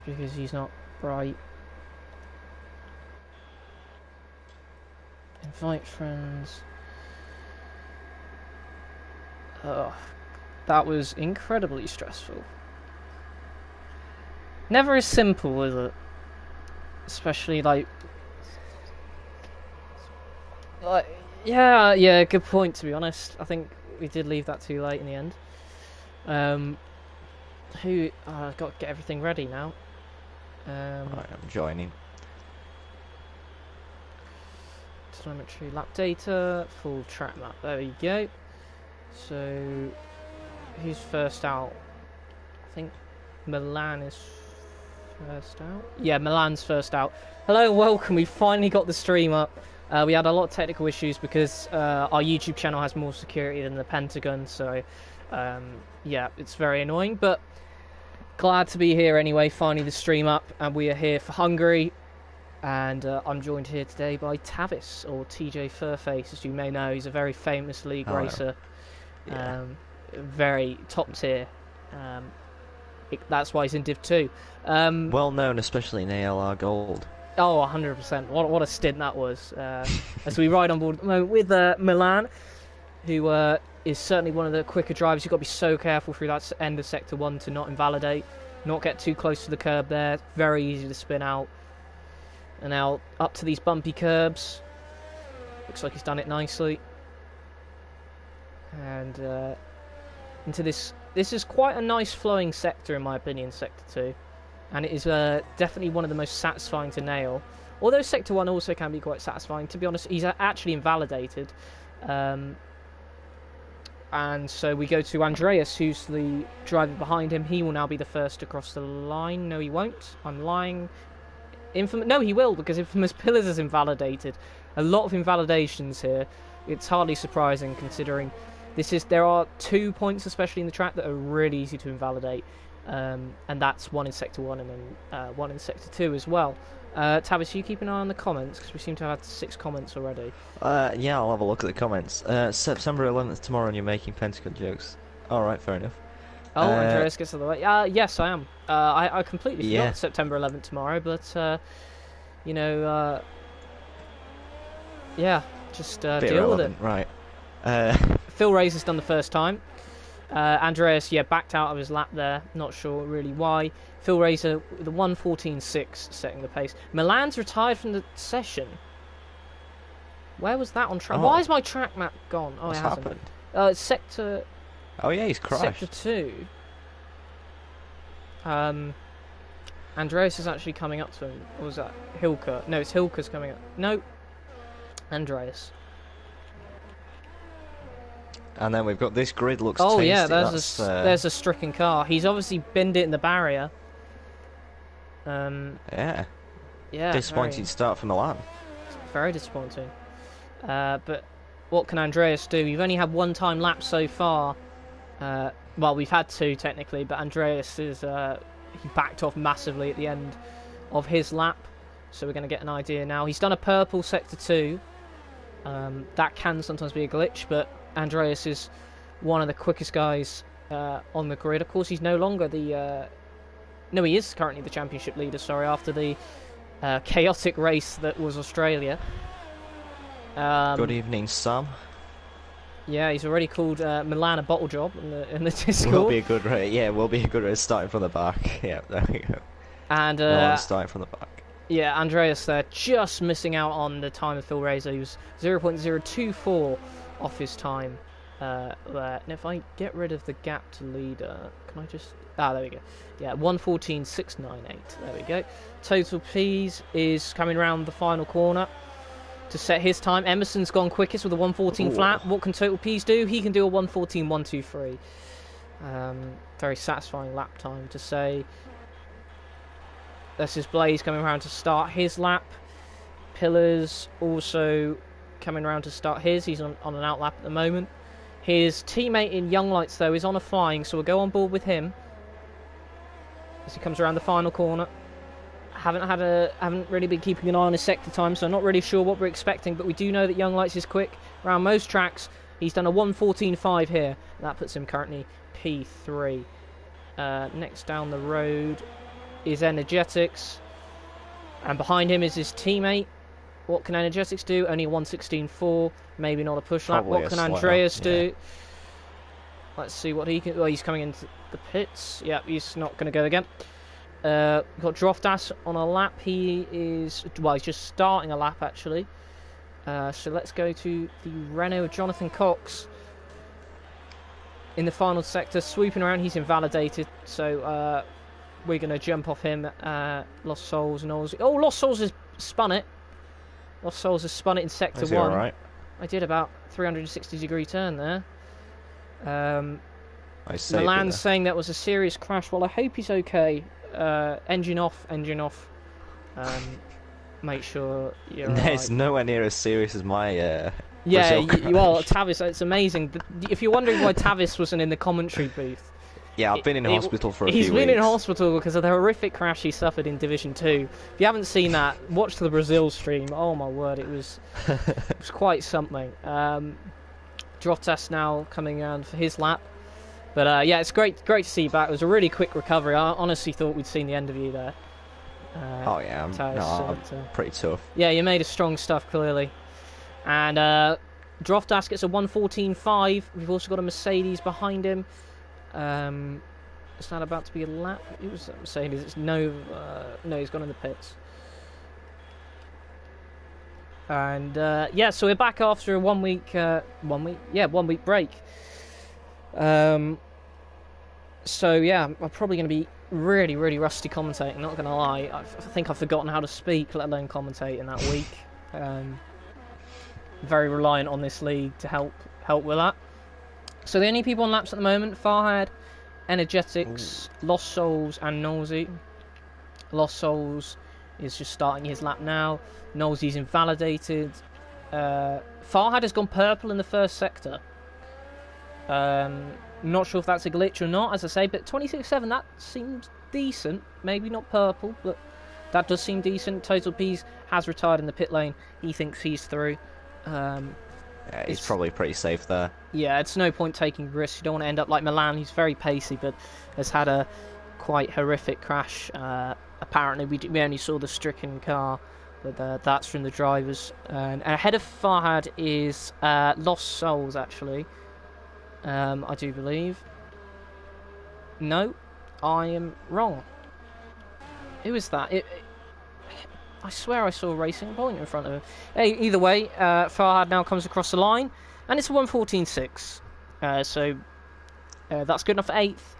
because he's not bright. Invite friends. Oh, that was incredibly stressful. Never as simple, is it? Especially like yeah, good point, to be honest. I think we did leave that too late in the end. I've got to get everything ready now. Right, I'm joining. Telemetry, lap data, full track map. There we go. So, who's first out? I think Milan is first out. Yeah, Milan's first out. Hello and welcome. We finally got the stream up. We had a lot of technical issues because our YouTube channel has more security than the Pentagon, so yeah, it's very annoying, but glad to be here anyway. Finally the stream up, and we are here for Hungary, and I'm joined here today by Tavis, or TJ Furface, as you may know. He's a very famous league racer, very top tier. That's why he's in Div 2. Well known, especially in ALR Gold. Oh, 100%. What a stint that was. As we ride on board at the moment with Milan, who is certainly one of the quicker drivers. You've got to be so careful through that end of Sector 1 to not invalidate, not get too close to the curb there. Very easy to spin out. And now up to these bumpy curbs. Looks like he's done it nicely. And into this. This is quite a nice flowing sector, in my opinion, Sector 2. And it is definitely one of the most satisfying to nail. Although Sector 1 also can be quite satisfying. To be honest, he's actually invalidated. And so we go to Andreas, who's the driver behind him. He will now be the first to cross the line. No, he won't. I'm lying. No, he will, because Infamous Pillars is invalidated. A lot of invalidations here. It's hardly surprising, considering there are 2 points, especially in the track, that are really easy to invalidate. And that's one in Sector 1 and then one in Sector 2 as well. Tavis, you keep an eye on the comments, because we seem to have had 6 comments already. Yeah, I'll have a look at the comments. September 11th tomorrow, and you're making Pentagon jokes. Alright, fair enough. Oh, Andreas gets out of the way. Yes, I am. I completely forgot September 11th tomorrow, but, you know, yeah, just deal with it. Right. Phil Razor's done the first time. Andreas, backed out of his lap there. Not sure really why. Phil Razor, the 1:14.6 setting the pace. Milan's retired from the session. Where was that on track? Oh. Why is my track map gone? Oh, What's it hasn't. happened? Sector. Oh yeah, he's crashed. Sector 2. Andreas is actually coming up to him. Or was that Hilke? No, it's Hilke's coming up. No. Andreas. And then we've got this grid looks tasty. Yeah, there's a stricken car. He's obviously binned it in the barrier. Yeah. Yeah. Disappointing start for Milan. Very disappointing. But what can Andreas do? We've only had one time lap so far. Well, we've had 2 technically, but Andreas is he backed off massively at the end of his lap. So we're going to get an idea now. He's done a purple Sector 2. That can sometimes be a glitch, but Andreas is one of the quickest guys on the grid. Of course, he's no longer the... No, he is currently the championship leader, sorry, after the chaotic race that was Australia. Good evening, Sam. Yeah, he's already called Milan a bottle job in the Discord. Will be a good race. Yeah, will be a good race starting from the back. Yeah, there we go. And starting from the back. Yeah, Andreas there just missing out on the time of Phil Razor. He was 0.024 off his time there. And if I get rid of the gap to leader, can I just... there we go. Yeah, 1:14.698. There we go. Total P's is coming around the final corner to set his time. Emerson's gone quickest with a 1:14 flat. What can Total P's do? He can do a 1:14.123. Very satisfying lap time to say. This is Blaze coming around to start his lap. Pillars also coming around to start his. He's on an out lap at the moment. His teammate in Young Lights, though, is on a flying, so we'll go on board with him as he comes around the final corner. Haven't really been keeping an eye on his sector time, so I'm not really sure what we're expecting, but we do know that Young Lights is quick around most tracks. He's done a 1:14.5 here. That puts him currently P3. Next down the road is Energetics, and behind him is his teammate. What can Energetics do? Only 1:16.4, maybe not a push lap. Probably What a can slight Andreas up, do? Let's see what he can. Well, he's coming into the pits. Yeah, he's not going to go again. We've got Droftas on a lap. He is, well, he's just starting a lap actually. So let's go to the Renault of Jonathan Cox in the final sector, swooping around. He's invalidated, so we're going to jump off him. Lost Souls and all. Oh, Lost Souls has spun it. Lost Souls has spun it in sector 1. Alright? I did about 360-degree turn there. I saved Milan's it saying that was a serious crash. Well, I hope he's okay. Engine off, engine off. Make sure you're It's right. nowhere near as serious as my Yeah, Brazil well, crash. Tavis, it's amazing. If you're wondering why Tavis wasn't in the commentary booth, Yeah, I've been in hospital for a few he's weeks. been in hospital because of the horrific crash he suffered in Division 2. If you haven't seen that, watch the Brazil stream. Oh my word, it was quite something. Droftas now coming around for his lap. But yeah, it's great to see you back. It was a really quick recovery. I honestly thought we'd seen the end of you there. Oh yeah, I'm pretty tough. Yeah, you made a strong stuff clearly. And Droftas gets a 1:14.5. We've also got a Mercedes behind him. It's not about to be a lap. It was a Mercedes. It's no, he's gone in the pits. And yeah, so we're back after a 1 week, 1 week break. So yeah, I'm probably going to be really rusty commentating, not going to lie. I think I've forgotten how to speak, let alone commentate in that week. Very reliant on this league to help with that. So the only people on laps at the moment: Farhad, Energetics, Lost Souls, and Nosy. Lost Souls is just starting his lap now. Nosy's invalidated. Farhad has gone purple in the first sector. Not sure if that's a glitch or not, as I say, but 26.7, that seems decent. Maybe not purple, but that does seem decent. Total P's has retired in the pit lane. He thinks he's through. Yeah, he's probably pretty safe there. Yeah, it's no point taking risks. You don't want to end up like Milan, who's very pacey, but has had a quite horrific crash. Apparently, we only saw the stricken car, but that's from the drivers. And ahead of Farhad is Lost Souls, actually. I do believe. No, I am wrong. Who is that? I swear I saw a Racing Point in front of him. Hey, either way, Farhad now comes across the line, and it's a 1:14.6. So that's good enough for 8th.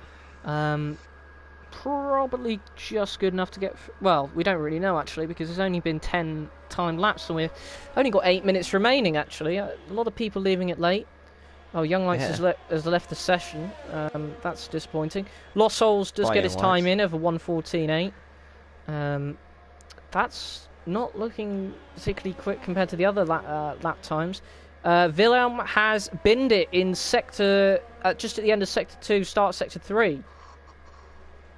Probably just good enough to get... Well, we don't really know, actually, because there's only been 10 timed laps, and we've only got 8 minutes remaining, actually. A lot of people leaving it late. Oh, Young Lights has left the session. That's disappointing. Lost Souls does get his time in of a 1:14.8. That's not looking particularly quick compared to the other lap times. Wilhelm has binned it in sector... just at the end of sector 2, start sector 3.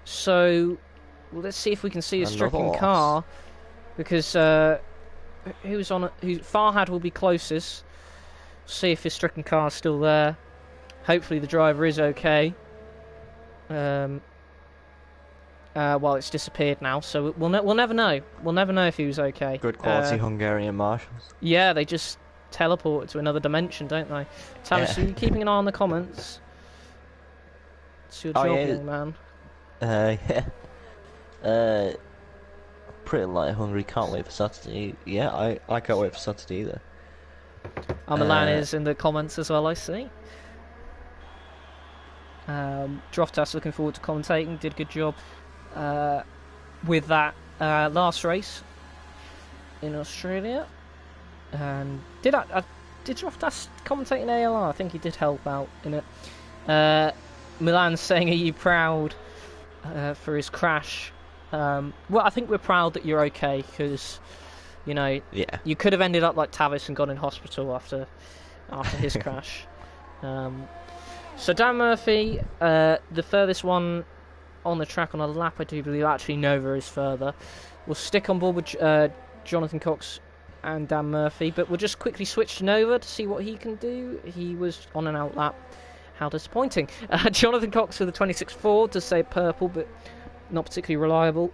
So, let's see if we can see a stricken car. Because Farhad will be closest. See if his stricken car is still there. Hopefully the driver is okay. Well, it's disappeared now, so we'll never know. We'll never know if he was okay. Good quality Hungarian marshals. Yeah, they just teleport to another dimension, don't they? Tavis, are you keeping an eye on the comments? It's your job, young man. Yeah. Pretty light hungry. Can't wait for Saturday. Yeah, I can't wait for Saturday either. Milan is in the comments as well, I see. Droftas looking forward to commentating. Did a good job with that last race in Australia. Did Droftas commentate in ALR? I think he did help out in it. Milan's saying, "Are you proud for his crash?" Well, I think we're proud that you're okay, because you know, you could have ended up like Tavis and gone in hospital after his crash. So Dan Murphy, the furthest one on the track on a lap, I do believe. Actually, Nova is further. We'll stick on board with Jonathan Cox and Dan Murphy, but we'll just quickly switch to Nova to see what he can do. He was on an out lap. How disappointing. Jonathan Cox with the 26.4 does say purple, but not particularly reliable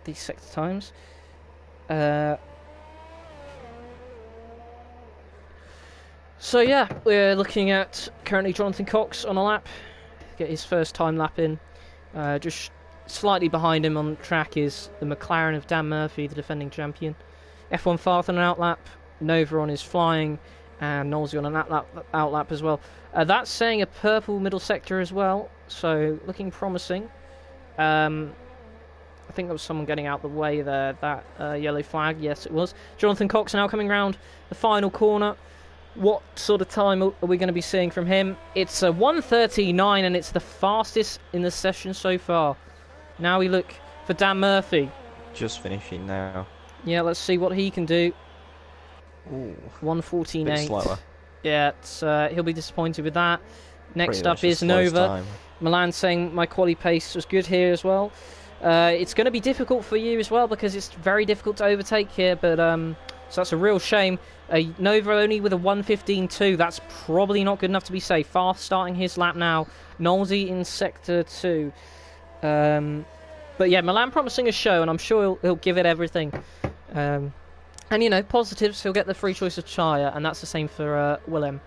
these sector times. So yeah, we're looking at currently Jonathan Cox on a lap, get his first time lap in. Just slightly behind him on track is the McLaren of Dan Murphy, the defending champion. F1 Farth on an outlap, Nova on his flying, and Knowlesy on an outlap as well. That's saying a purple middle sector as well, so looking promising. I think there was someone getting out the way there, that yellow flag, yes it was. Jonathan Cox now coming round the final corner. What sort of time are we going to be seeing from him? It's a 1:39 and it's the fastest in the session so far. Now we look for Dan Murphy. Just finishing now. Yeah, let's see what he can do. Ooh, 1:14.8. bit slower. Yeah, he'll be disappointed with that. Next Pretty up much the is slowest Nova. time. Milan saying my quali pace was good here as well. It's going to be difficult for you as well because it's very difficult to overtake here, but so that's a real shame. Nova only with a 1:15.2. That's probably not good enough to be safe. Fast starting his lap now. Knowlesy in sector 2. But yeah, Milan promising a show, and I'm sure he'll give it everything. And you know, positives, he'll get the free choice of tyre, and that's the same for Willem,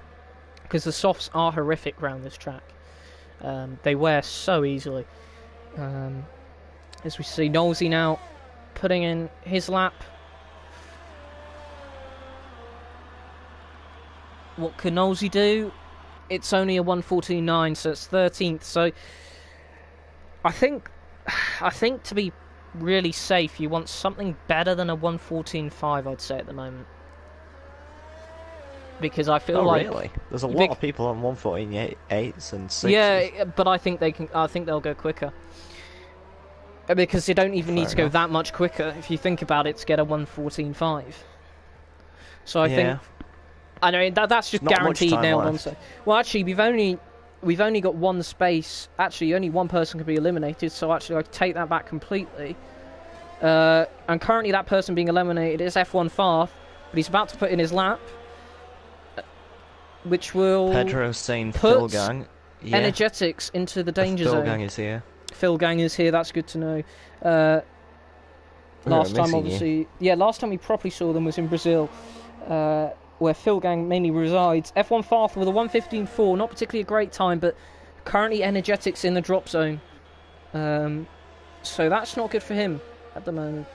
because the softs are horrific around this track. They wear so easily. As we see Knowlesy now putting in his lap. What can Knowlesy do? It's only a 1:14.9, so it's 13th. So I think to be really safe, you want something better than a 1:14.5, I'd say at the moment. Because I feel like really? There's a lot of people on 1:14.8s and 6s. Yeah, but I think they can. I think they'll go quicker. Because they don't even need to go that much quicker, if you think about it, to get a 1:14.5. So I think, I know that's just guaranteed nailed on. So, well, actually, we've only got one space. Actually, only one person can be eliminated. So actually, I take that back completely. And currently, that person being eliminated is F1 Farth, but he's about to put in his lap, which will Pedro saying put Phil Gang. Yeah. Energetics into the danger zone. Phil Gang is here. Phil Gang is here, that's good to know. Last time, obviously... Yeah, last time we properly saw them was in Brazil, where Phil Gang mainly resides. F1 Farth with a 1:15.4, not particularly a great time, but currently Energetics in the drop zone. So that's not good for him at the moment.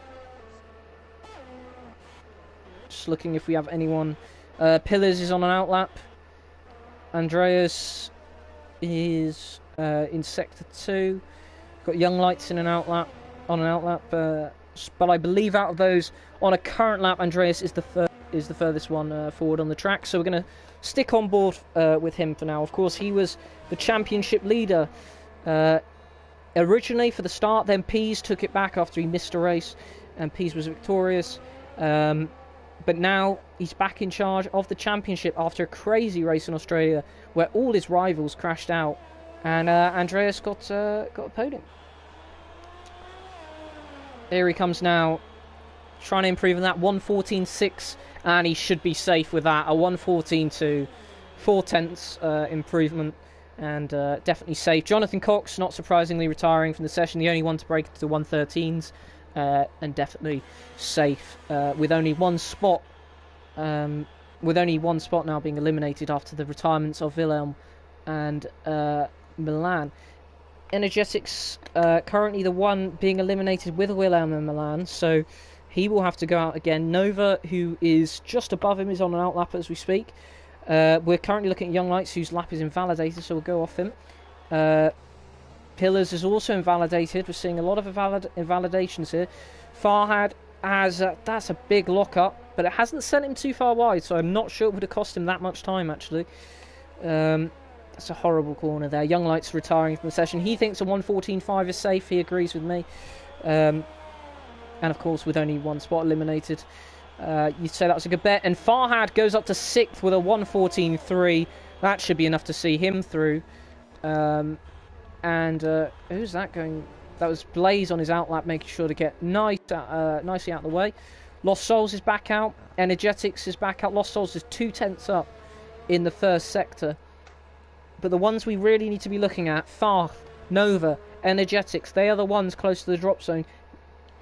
Just looking if we have anyone. Pillars is on an outlap. Andreas is in Sector 2. Got Young Lights in an outlap, but I believe out of those on a current lap, Andreas is the furthest one forward on the track. So we're going to stick on board with him for now. Of course, he was the championship leader originally for the start. Then Pease took it back after he missed a race, and Pease was victorious. But now he's back in charge of the championship after a crazy race in Australia where all his rivals crashed out. And Andreas got a podium. Here he comes now, trying to improve on that 1:14.6, and he should be safe with that. A 1:14.2, 4/10 improvement, and definitely safe. Jonathan Cox, not surprisingly, retiring from the session, the only one to break into the 1:13s, and definitely safe with only one spot. With only one spot now being eliminated after the retirements of Wilhelm and Milan. Energetics currently the one being eliminated with Wilhelm and Milan, so he will have to go out again. Nova, who is just above him, is on an outlap as we speak. We're currently looking at Young Lights, whose lap is invalidated, so we'll go off him. Pillars is also invalidated. We're seeing a lot of invalidations here. Farhad has that's a big lock-up, but it hasn't sent him too far wide, so I'm not sure it would have cost him that much time, actually. That's a horrible corner there. Young Lights retiring from the session. He thinks a 1:14.5 is safe. He agrees with me. And of course, with only one spot eliminated, you'd say that was a good bet. And Farhad goes up to 6th with a 1:14.3. That should be enough to see him through. And who's that going? That was Blaze on his outlap, making sure to get nicely out of the way. Lost Souls is back out. Energetics is back out. Lost Souls is 2/10 up in the first sector. But the ones we really need to be looking at, Farth, Nova, Energetics. They are the ones close to the drop zone.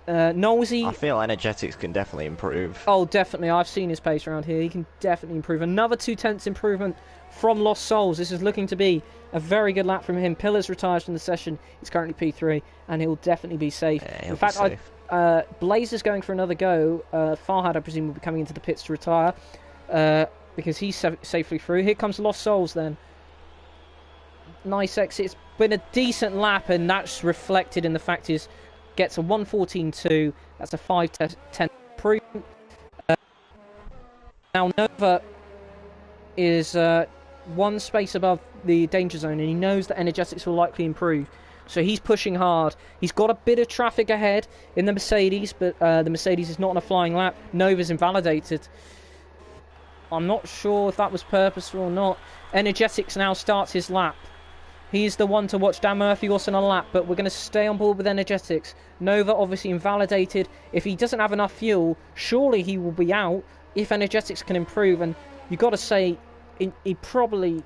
Knowlesy... I feel Energetics can definitely improve. Oh, definitely. I've seen his pace around here. He can definitely improve. Another 2/10 improvement from Lost Souls. This is looking to be a very good lap from him. Pillars retires from the session. He's currently P3, and he'll definitely be safe. Yeah, In fact, Blazer's going for another go. Farhad, I presume, will be coming into the pits to retire because he's safely through. Here comes Lost Souls then. Nice exit. It's been a decent lap, and that's reflected in the fact he gets a 1:14.2. That's a 5:10 improvement. Now Nova is one space above the danger zone, and he knows that Energetics will likely improve. So he's pushing hard. He's got a bit of traffic ahead in the Mercedes, but the Mercedes is not on a flying lap. Nova's invalidated. I'm not sure if that was purposeful or not. Energetics now starts his lap. He's the one to watch. Dan Murphy also on a lap, but we're going to stay on board with Energetics. Nova obviously invalidated. If he doesn't have enough fuel, surely he will be out if Energetics can improve. And you've got to say, he probably,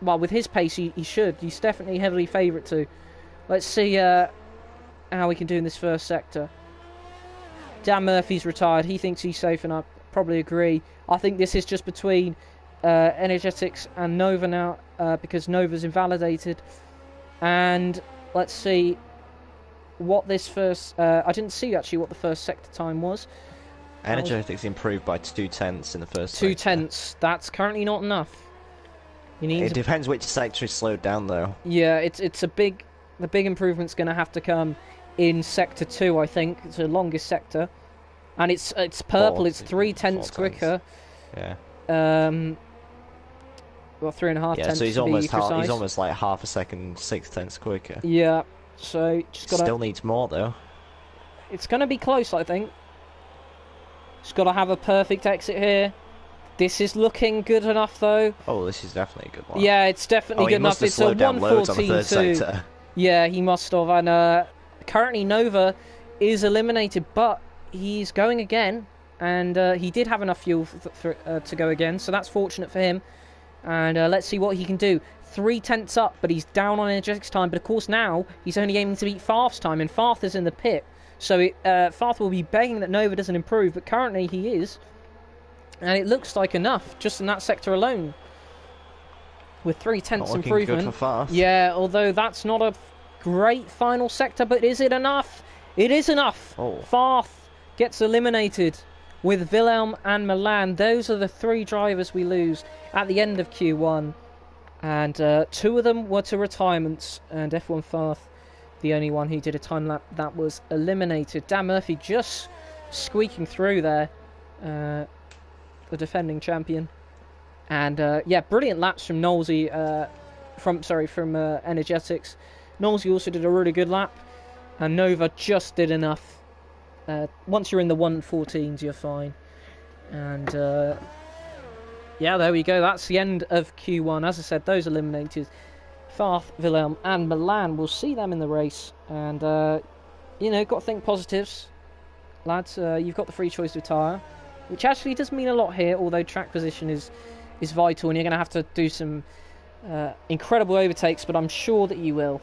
well, with his pace, he should. He's definitely heavily favourite to. Let's see how we can do in this first sector. Dan Murphy's retired. He thinks he's safe, and I probably agree. I think this is just between Energetics and Nova now, because Nova's invalidated. And let's see what this first... I didn't see actually what the first sector time was. Energetics improved by 2/10 in the first 2/10. sector. That's currently not enough. It depends which sector is slowed down though. Yeah, it's a big... The big improvement's going to have to come in Sector 2, I think. It's the longest sector. And it's purple, it's 3/10 quicker. Yeah. Well, 3.5 yeah, tenths so he's to be almost precise. he's almost like half a second, 6/10 quicker. Yeah, so just got Still needs more though. It's going to be close, I think. Just got to have a perfect exit here. This is looking good enough, though. Oh, this is definitely a good one. Yeah, it's definitely good enough. It's a 1:14.2. Yeah, he must have. And currently Nova is eliminated, but he's going again, and he did have enough fuel to go again, so that's fortunate for him. And let's see what he can do. 3/10 up, but he's down on Energetics time. But of course now he's only aiming to beat Farth's time, and Farth is in the pit, so Farth will be begging that Nova doesn't improve. But currently he is, and it looks like enough just in that sector alone. With 3/10 improvement. Good for Farth. Yeah, although that's not a great final sector, but is it enough? It is enough. Oh. Farth gets eliminated with Wilhelm and Milan. Those are the three drivers we lose at the end of Q1. And two of them were to retirements, and F1 Farth, the only one who did a time lap that was eliminated. Dan Murphy just squeaking through there, the defending champion. And yeah, brilliant laps from Knowlesy, from Energetics. Knowlesy also did a really good lap, and Nova just did enough. Once you're in the 1:14s, you're fine. And yeah, there we go. That's the end of Q1. As I said, those eliminated, Farth, Wilhelm, and Milan. We'll see them in the race. And you know, got to think positives, lads. You've got the free choice to retire, which actually does mean a lot here. Although track position is vital, and you're going to have to do some incredible overtakes, but I'm sure that you will.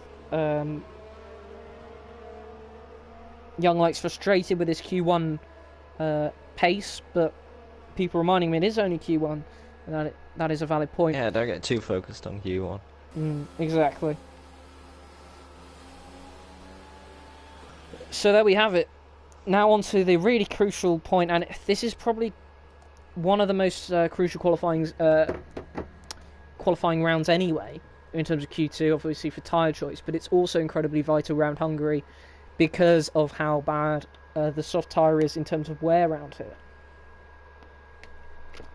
Young Lake's frustrated with his Q1 pace, but people reminding me it is only Q1, and that is a valid point. Yeah, don't get too focused on Q1. Exactly. So there we have it. Now on to the really crucial point, and this is probably one of the most crucial qualifying rounds anyway, in terms of Q2, obviously for tyre choice, but it's also incredibly vital around Hungary because of how bad the soft tyre is in terms of wear around here.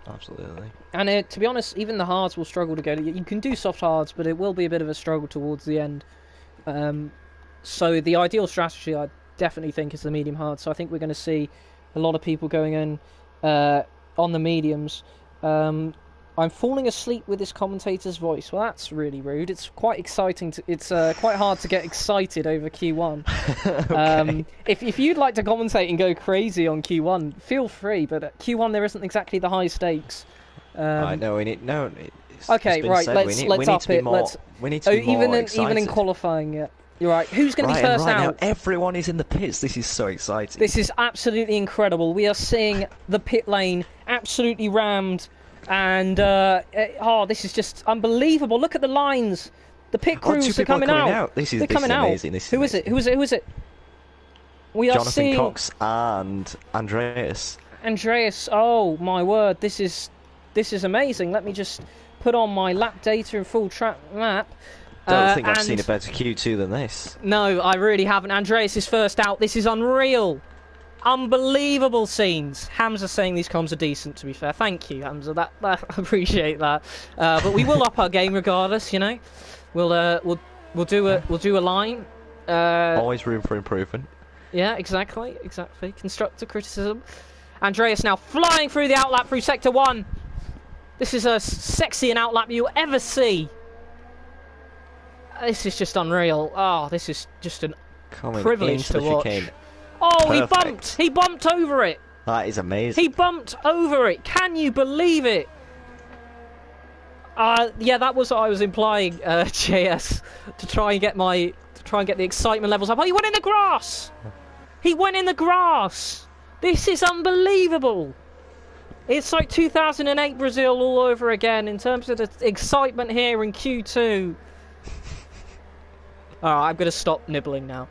Absolutely. And to be honest, even the hards will struggle to go. You can do soft hards, but it will be a bit of a struggle towards the end. So the ideal strategy, I definitely think, is the medium hard. So I think we're going to see a lot of people going in on the mediums. I'm falling asleep with this commentator's voice. Well, that's really rude. It's quite exciting. It's quite hard to get excited over Q1. Okay. If you'd like to commentate and go crazy on Q1, feel free. But at Q1 there isn't exactly the high stakes. I know we need Okay, right. Let's up it. We need to be more even in excited. qualifying. Yeah. You're right. Who's going to be first right out? Now, everyone is in the pits. This is so exciting. This is absolutely incredible. We are seeing the pit lane absolutely rammed, and this is just unbelievable. Look at the lines. The pit crews are coming out. This is amazing. Who is it? We are Jonathan seeing Cox and Andreas. Oh my word! This is amazing. Let me just put on my lap data and full track map. Don't think I've seen a better Q2 than this. No, I really haven't. Andreas is first out. This is unreal. Unbelievable scenes. Hamza saying these comms are decent, to be fair. Thank you, Hamza. That I appreciate that. But we will up our game regardless, you know. We'll do a line. Always room for improvement. Yeah, exactly. Constructive criticism. Andreas now flying through the outlap through Sector 1. This is as sexy an outlap you'll ever see. This is just unreal. Oh, this is just a privilege to watch. Chicane. Oh, perfect. He bumped over it. That is amazing. He bumped over it. Can you believe it? Yeah, that was what I was implying, JS, to try and get the excitement levels up. Oh, he went in the grass. This is unbelievable. It's like 2008 Brazil all over again in terms of the excitement here in Q2. Alright, I'm going to stop nibbling now.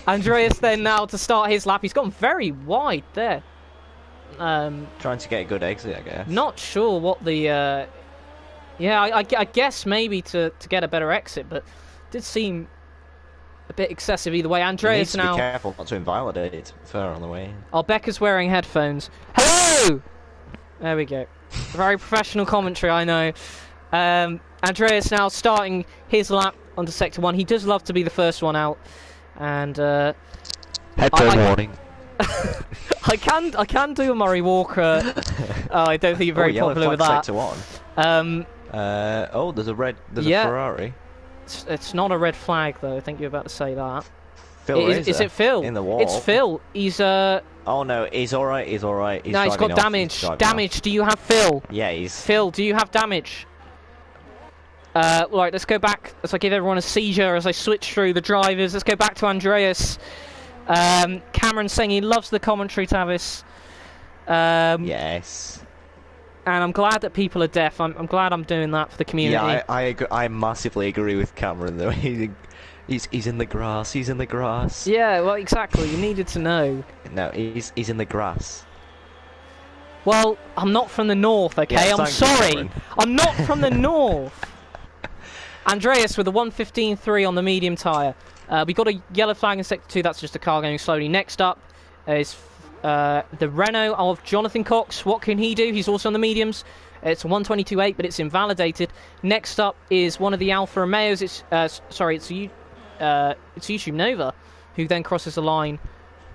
Andreas then now to start his lap. He's gone very wide there. Trying to get a good exit, I guess. Not sure what the... I guess maybe to get a better exit, but it did seem a bit excessive either way. Andreas now... be careful not to invalidate it further on the way. Oh, Becca's wearing headphones. Hello! There we go. Very professional commentary, I know. Andreas now starting his lap onto Sector 1. He does love to be the first one out. And headphone warning. I can do a Murray Walker. I don't think you're very popular with that. Sector 1. There's a Ferrari. It's not a red flag though. I think you're about to say that. Is it Phil? In the wall. It's Phil. He's Oh no, he's alright. He's got damage. Damage. Do you have Phil? Yeah, he's. Phil, do you have damage? Right, let's go back as I give everyone a seizure as I switch through the drivers. Let's go back to Andreas. Cameron saying he loves the commentary, Tavis. Yes. And I'm glad that people are deaf. I'm glad I'm doing that for the community. Yeah, I agree. I massively agree with Cameron though. He's in the grass. He's in the grass. Yeah, well, exactly. You needed to know. No, he's in the grass. Well, I'm not from the north, okay? Yes, I'm sorry. I'm not from the north. Andreas with a 1:15.3 on the medium tyre. We got a yellow flag in Sector 2. That's just a car going slowly. Next up is the Renault of Jonathan Cox. What can he do? He's also on the mediums. It's a 1:22.8, but it's invalidated. Next up is one of the Alfa Romeos. It's YouTube Nova, who then crosses the line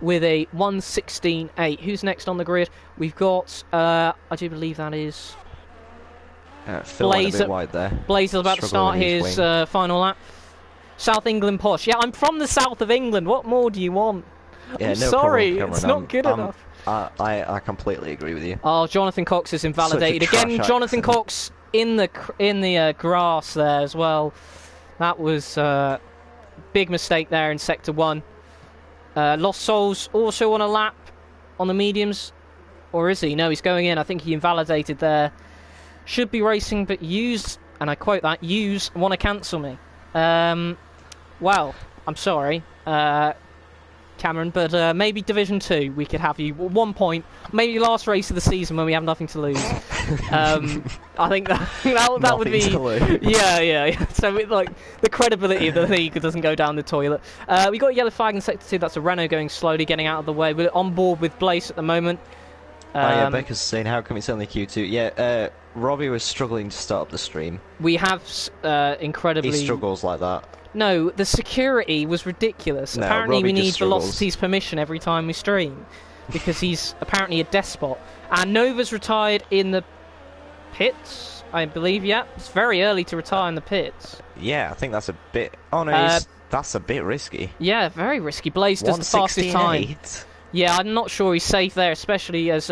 with a 1:16.8. Who's next on the grid? We've got, I do believe that is Phil went a bit wide there. Blaze is about to start his final lap. South England posh. Yeah, I'm from the south of England. What more do you want? Yeah, I'm sorry, it's not good enough. I completely agree with you. Oh, Jonathan Cox is invalidated again. Jonathan Cox in the grass there as well. That was big mistake there in Sector 1. Lost Souls also on a lap on the mediums, or is he? No, he's going in. I think he invalidated there. Should be racing, but use, and I quote that, use want to cancel me. Well, I'm sorry, Cameron, but maybe Division 2 we could have you. 1 point, maybe last race of the season when we have nothing to lose. I think that would be yeah. So like the credibility of the league doesn't go down the toilet. We got a yellow flag in Sector 2. That's a Renault going slowly, getting out of the way. We're on board with Blaze at the moment. Yeah, Becca's saying how come it's only Q2? Yeah, Robbie was struggling to start up the stream. We have incredibly. He struggles like that. No, the security was ridiculous. No, apparently Robbie we need struggles. Velocity's permission every time we stream, because he's apparently a despot. And Nova's retired in the pits, I believe. Yeah, it's very early to retire in the pits. Yeah, I think that's a bit. Oh no, that's a bit risky. Yeah, very risky. Blaze does the fastest time. Yeah, I'm not sure he's safe there, especially as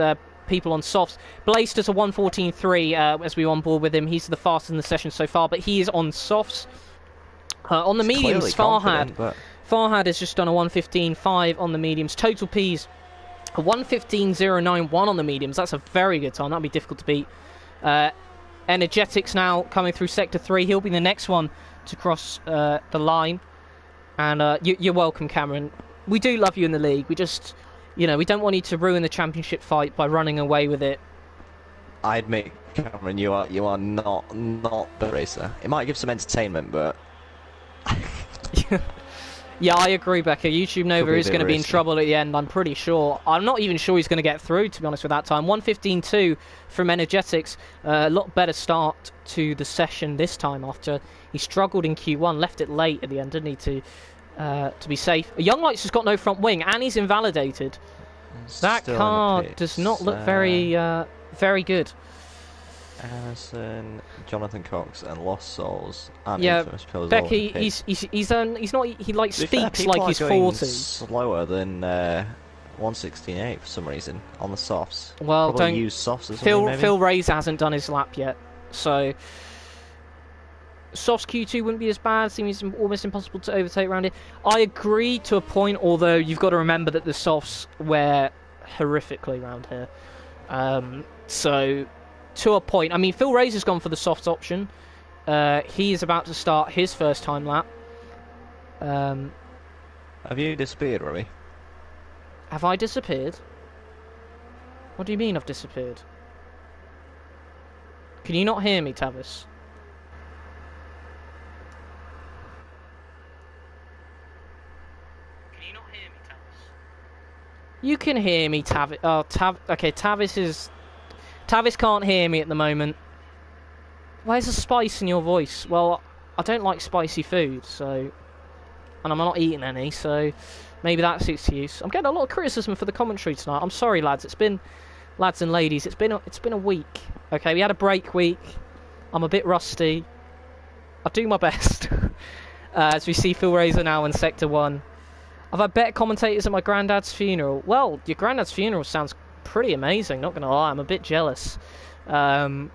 people on softs. Blaze does a 1:14.3 as we on board with him. He's the fastest in the session so far, but he is on softs. On the He's mediums, clearly confident, but Farhad has just done a 1:15.5 on the mediums. Total P's, a 1:15.091 on the mediums. That's a very good time. That'll be difficult to beat. Energetics now coming through Sector 3. He'll be the next one to cross the line. And you're welcome, Cameron. We do love you in the league. We just, we don't want you to ruin the championship fight by running away with it. I admit, Cameron, you are not the racer. It might give some entertainment, but yeah, I agree, Becca. YouTube Nova is going to be in trouble at the end, I'm pretty sure. I'm not even sure he's going to get through, to be honest, with that time. 1:15.2 from Energetics. A lot better start to the session this time after he struggled in Q1. Left it late at the end, didn't he, to be safe. Young Lights has got no front wing, and he's invalidated. That car does not look very good. Emerson, Jonathan Cox, and Lost Souls. And yeah, Infamous Pillars Becky, he's not. He like speaks like he's 40. Slower than 1:16.8 for some reason on the softs. Well, probably don't use softs or something. Maybe? Phil Razor hasn't done his lap yet, so softs Q2 wouldn't be as bad. Seems almost impossible to overtake around here. I agree to a point, although you've got to remember that the softs wear horrifically around here. So. To a point. I mean, Phil Razor's gone for the soft option. He is about to start his first time lap. Have you disappeared, Robbie? Have I disappeared? What do you mean I've disappeared? Can you not hear me, Tavis? Can you not hear me, Tavis? You can hear me, Tavis. Oh, okay, Tavis can't hear me at the moment. Where's the spice in your voice? Well, I don't like spicy food, so... And I'm not eating any, so... Maybe that suits you. I'm getting a lot of criticism for the commentary tonight. I'm sorry, lads. It's been... Lads and ladies, it's been a week. Okay, we had a break week. I'm a bit rusty. I'll do my best. As we see Phil Razor now in Sector 1. I've had better commentators at my granddad's funeral. Well, your granddad's funeral sounds... pretty amazing, not gonna lie. I'm a bit jealous. I'm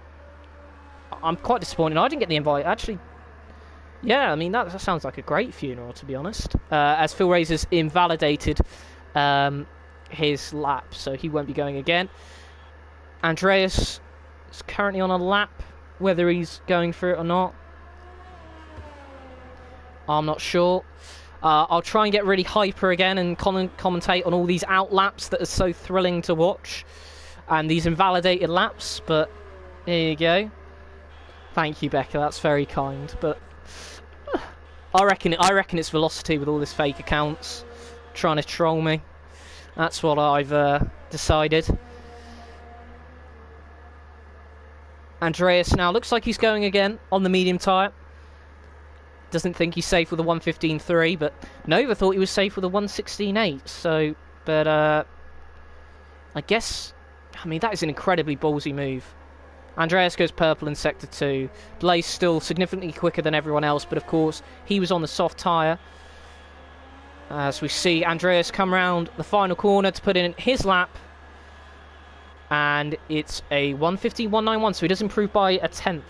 quite disappointed. I didn't get the invite. Actually, yeah, I mean that sounds like a great funeral, to be honest. As Phil Razor's invalidated his lap, so he won't be going again. Andreas is currently on a lap. Whether he's going for it or not, I'm not sure. I'll try and get really hyper again and commentate on all these out laps that are so thrilling to watch, and these invalidated laps. But there you go. Thank you, Becca. That's very kind. But I reckon it's Velocity with all this fake accounts trying to troll me. That's what I've decided. Andreas now looks like he's going again on the medium tyre. Doesn't think he's safe with a 1:15.3, but Nova thought he was safe with a 1:16.8. So, but I guess, I mean, that is an incredibly ballsy move. Andreas goes purple in Sector 2. Blaze still significantly quicker than everyone else, but of course he was on the soft tyre. As we see Andreas come round the final corner to put in his lap, and it's a 1:15.191, so he does improve by a tenth,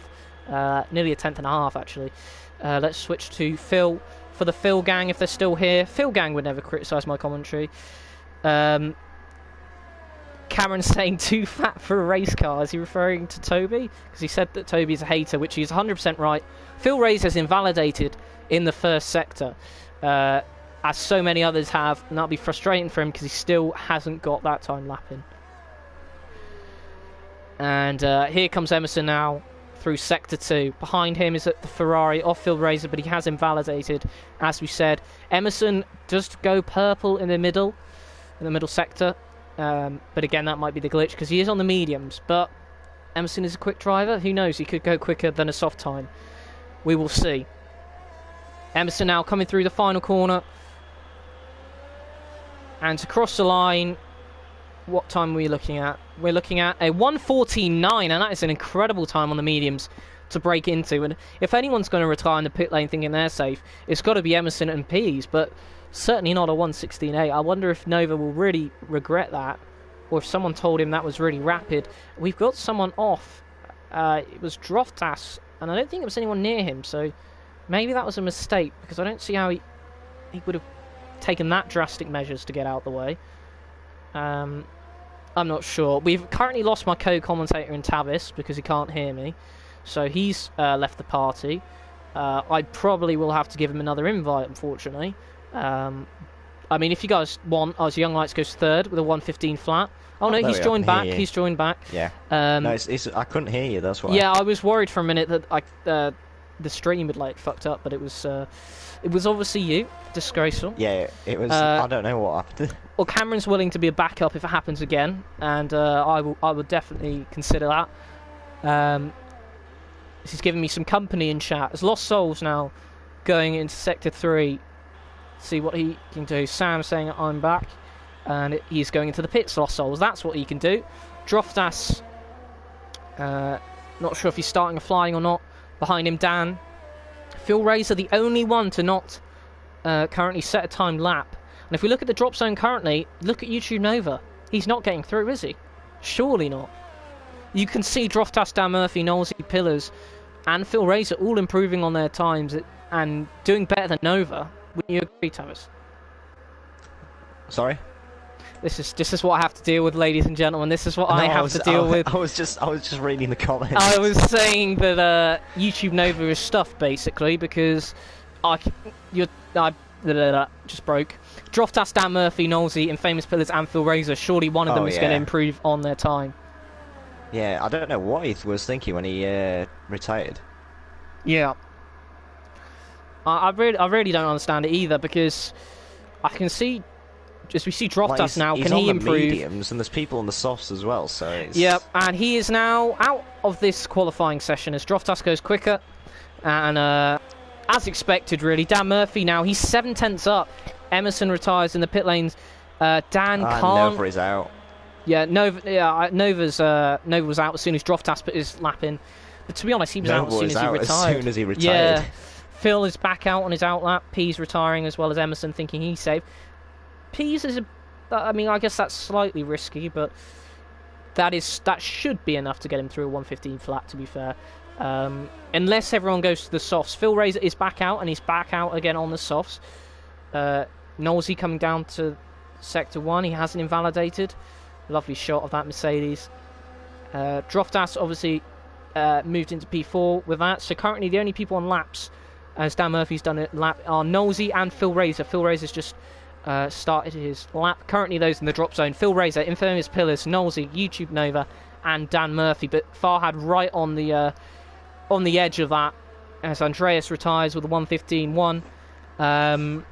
nearly a tenth and a half actually. Let's switch to Phil for the Phil gang if they're still here. Phil gang would never criticise my commentary. Cameron's saying too fat for a race car. Is he referring to Toby? Because he said that Toby is a hater, which he's 100% right. Phil Razor has invalidated in the first sector, as so many others have, and that'll be frustrating for him because he still hasn't got that time lapping. And here comes Emerson now through Sector 2. Behind him is the Ferrari off Phil Razor, but he has invalidated, as we said. Emerson does go purple in the middle sector. But again, that might be the glitch because he is on the mediums. But Emerson is a quick driver. Who knows? He could go quicker than a soft time. We will see. Emerson now coming through the final corner. And to cross the line, what time are we looking at? We're looking at a 1:14.9, and that is an incredible time on the mediums to break into. And if anyone's going to retire in the pit lane thinking they're safe, it's got to be Emerson and Pease, but certainly not a 1:16.8. I wonder if Nova will really regret that, or if someone told him that was really rapid. We've got someone off. It was Droftas, and I don't think it was anyone near him, so Maybe that was a mistake, because I don't see how he would have taken that drastic measures to get out the way. I'm not sure. We've currently lost my co-commentator in Tavis because he can't hear me, so he's left the party. I probably will have to give him another invite, unfortunately. I mean, if you guys want, Young Lights goes third with a 115 flat. Oh no, he's joined back. He's joined back. Yeah. No, I couldn't hear you. That's why. Yeah, I was worried for a minute that the stream had like fucked up, but it was obviously you. Disgraceful. Yeah, it was. I don't know what happened. Well, Cameron's willing to be a backup if it happens again, and I would definitely consider that. This is giving me some company in chat. As Lost Souls now going into Sector 3, see what he can do. Sam saying I'm back, and he's going into the pits. Lost Souls. That's what he can do. Droftas. Not sure if he's starting a flying or not. Behind him, Dan. Phil Razor, the only one to not currently set a timed lap. And if we look at the drop zone currently, look at YouTube Nova. He's not getting through, is he? Surely not. You can see Droftas, Dan Murphy, Knowlesy, Pillars, and Phil Razor all improving on their times and doing better than Nova. Wouldn't you agree, Thomas? Sorry? This is what I have to deal with, ladies and gentlemen. This is what I have to deal with. I was just reading the comments. I was saying that YouTube Nova is stuffed, basically, because just broke. Droftas, Dan Murphy, Knowlesy, Infamous Pillars, and Phil Razor. Surely one of them is going to improve on their time. Yeah, I don't know what he was thinking when he retired. Yeah. I really don't understand it either, because I can see, as we see Droftas now, can he improve? He's on the mediums, and there's people on the softs as well, so it's... Yep, and he is now out of this qualifying session as Droftas goes quicker, and as expected, really. Dan Murphy now, he's 7 tenths up. Emerson retires in the pit lanes. Dan can't... Nova is out. Yeah, Nova was out as soon as Droftas put his lap in. But to be honest, he was out as soon as he retired. As soon as he retired. Yeah. Phil is back out on his out lap. P's retiring, as well as Emerson thinking he's safe. P's is I mean, I guess that's slightly risky, but that should be enough to get him through a 115 flat, to be fair. Unless everyone goes to the softs. Phil Razor is back out, and he's back out again on the softs. Knowlesy coming down to Sector 1. He hasn't invalidated. Lovely shot of that Mercedes. Droftas obviously moved into P4 with that. So currently the only people on laps, as Dan Murphy's done a lap, are Knowlesy and Phil Razor. Phil Razor's just started his lap. Currently those in the drop zone: Phil Razor, Infamous Pillars, Knowlesy, YouTube Nova, and Dan Murphy. But Farhad right on the edge of that, as Andreas retires with a 115.1.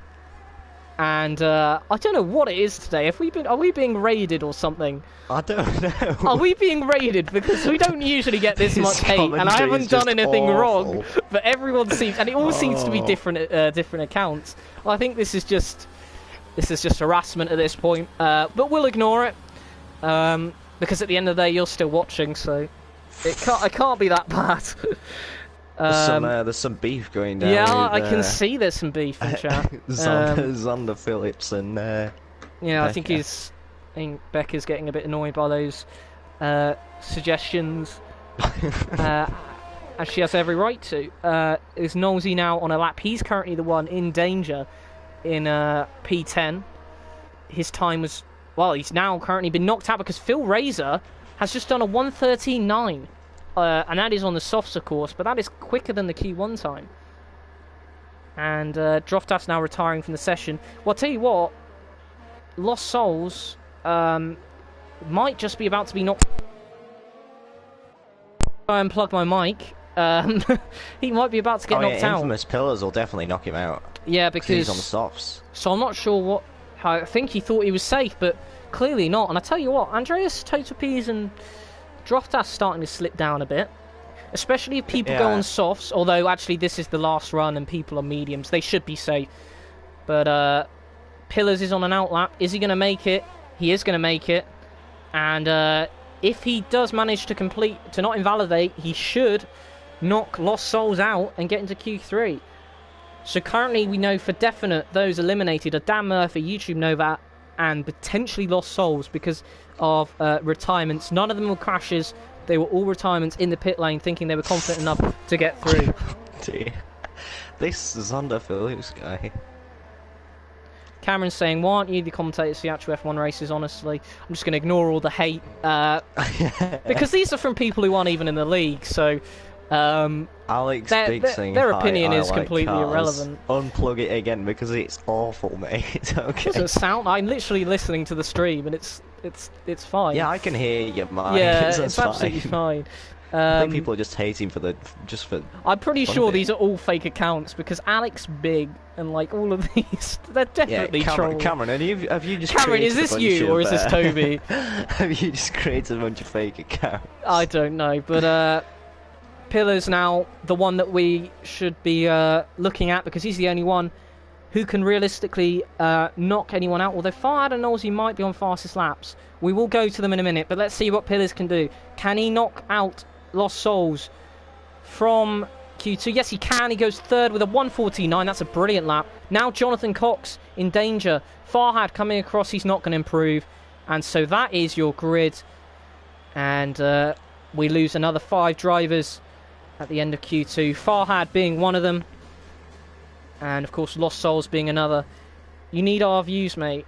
And I don't know what it is today. Are we being raided or something? I don't know. Are we being raided? Because we don't usually get this much hate, and I haven't done anything wrong. But everyone seems, and it all seems to be different accounts. I think this is just harassment at this point. But we'll ignore it, because at the end of the day, you're still watching, so it can't be that bad. There's some beef going down. Yeah, with, I can see there's some beef in chat. Xander Phillips and yeah, Becca. I think Becca's getting a bit annoyed by those suggestions, as she has every right to. Is Knowlesy now on a lap? He's currently the one in danger in P10. His time was, well, he's now currently been knocked out because Phil Razor has just done a 1:13.9. And that is on the softs, of course, but that is quicker than the Q1 time. And Droftas now retiring from the session. Well, I'll tell you what, Lost Souls might just be about to be knocked. I unplugged my mic. He might be about to get knocked out. Infamous Pillars will definitely knock him out. Yeah, because he's on the softs. So I'm not sure I think he thought he was safe, but clearly not. And I tell you what, Andreas, Total P's and Droftas starting to slip down a bit, especially if people go on softs, although actually this is the last run and people on mediums. They should be safe. But Pillars is on an outlap. Is he going to make it? He is going to make it. And if he does manage to not invalidate, he should knock Lost Souls out and get into Q3. So currently we know for definite those eliminated are Dan Murphy, YouTube Nova, and potentially Lost Souls because of retirements. None of them were crashes. They were all retirements in the pit lane, thinking they were confident enough to get through. This Zonda Phillips guy. Cameron's saying, why aren't you the commentators for the actual F1 races, honestly? I'm just going to ignore all the hate. Because these are from people who aren't even in the league, so... Alex Big saying, their opinion I is like completely cars. irrelevant. Unplug it again because it's awful, mate. Okay. It doesn't sound... I'm literally listening to the stream, and it's fine. Yeah, I can hear you, mate. Yeah, That's it's absolutely fine. I think people are just hating for I'm pretty sure these are all fake accounts because Alex Big and like all of these, they're definitely trolls. Cameron, have you just Cameron, is this you or is this Toby? Have you just created a bunch of fake accounts? I don't know, but Pillar's now the one that we should be looking at because he's the only one who can realistically knock anyone out. Although Farhad and Nosey might be on fastest laps. We will go to them in a minute, but let's see what Pillars can do. Can he knock out Lost Souls from Q2? Yes, he can. He goes third with a 1:49. That's a brilliant lap. Now Jonathan Cox in danger. Farhad coming across. He's not going to improve. And so that is your grid. And we lose another 5 drivers at the end of Q2. Farhad being one of them. And, of course, Lost Souls being another. You need our views, mate.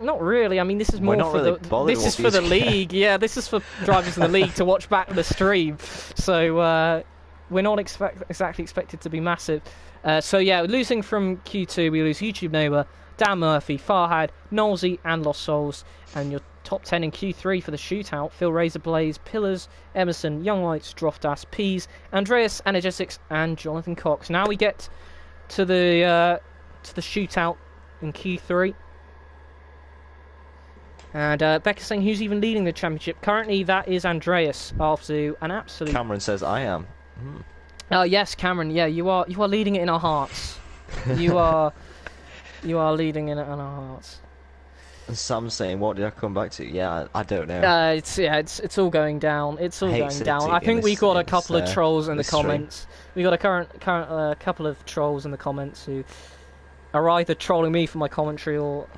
Not really. I mean, this is more for the. This is for the league. Yeah, this is for drivers in the league to watch back the stream. So we're not exactly expected to be massive. So yeah, losing from Q2, we lose YouTube Neighbour, Dan Murphy, Farhad, Nolsey, and Lost Souls. And your top 10 in Q3 for the shootout: Phil Razorblades, Pillars, Emerson, Young Lights, Droftas, Peas, Andreas, Energetics, and Jonathan Cox. Now we get to the shootout in Q3. And Becca's saying, who's even leading the championship? Currently, that is Andreas after an absolute... Cameron says, I am. Oh, yes, Cameron. Yeah, you are leading it in our hearts. You are leading it in our hearts. And Sam's saying, what did I come back to? Yeah, I don't know. It's all going down. It's all going down. I think we got a couple of trolls in the comments. We got a current couple of trolls in the comments who are either trolling me for my commentary or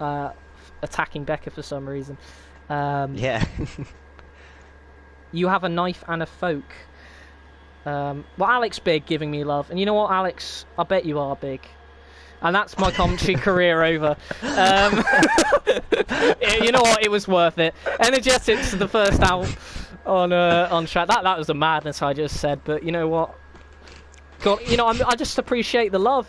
attacking Becca for some reason. Yeah. You have a knife and a fork. Well, Alex Big giving me love. And you know what, Alex? I bet you are big. And that's my commentary career over. You know what? It was worth it. Energetics the first out on track. That was a madness I just said. But you know what? God, you know, I just appreciate the love.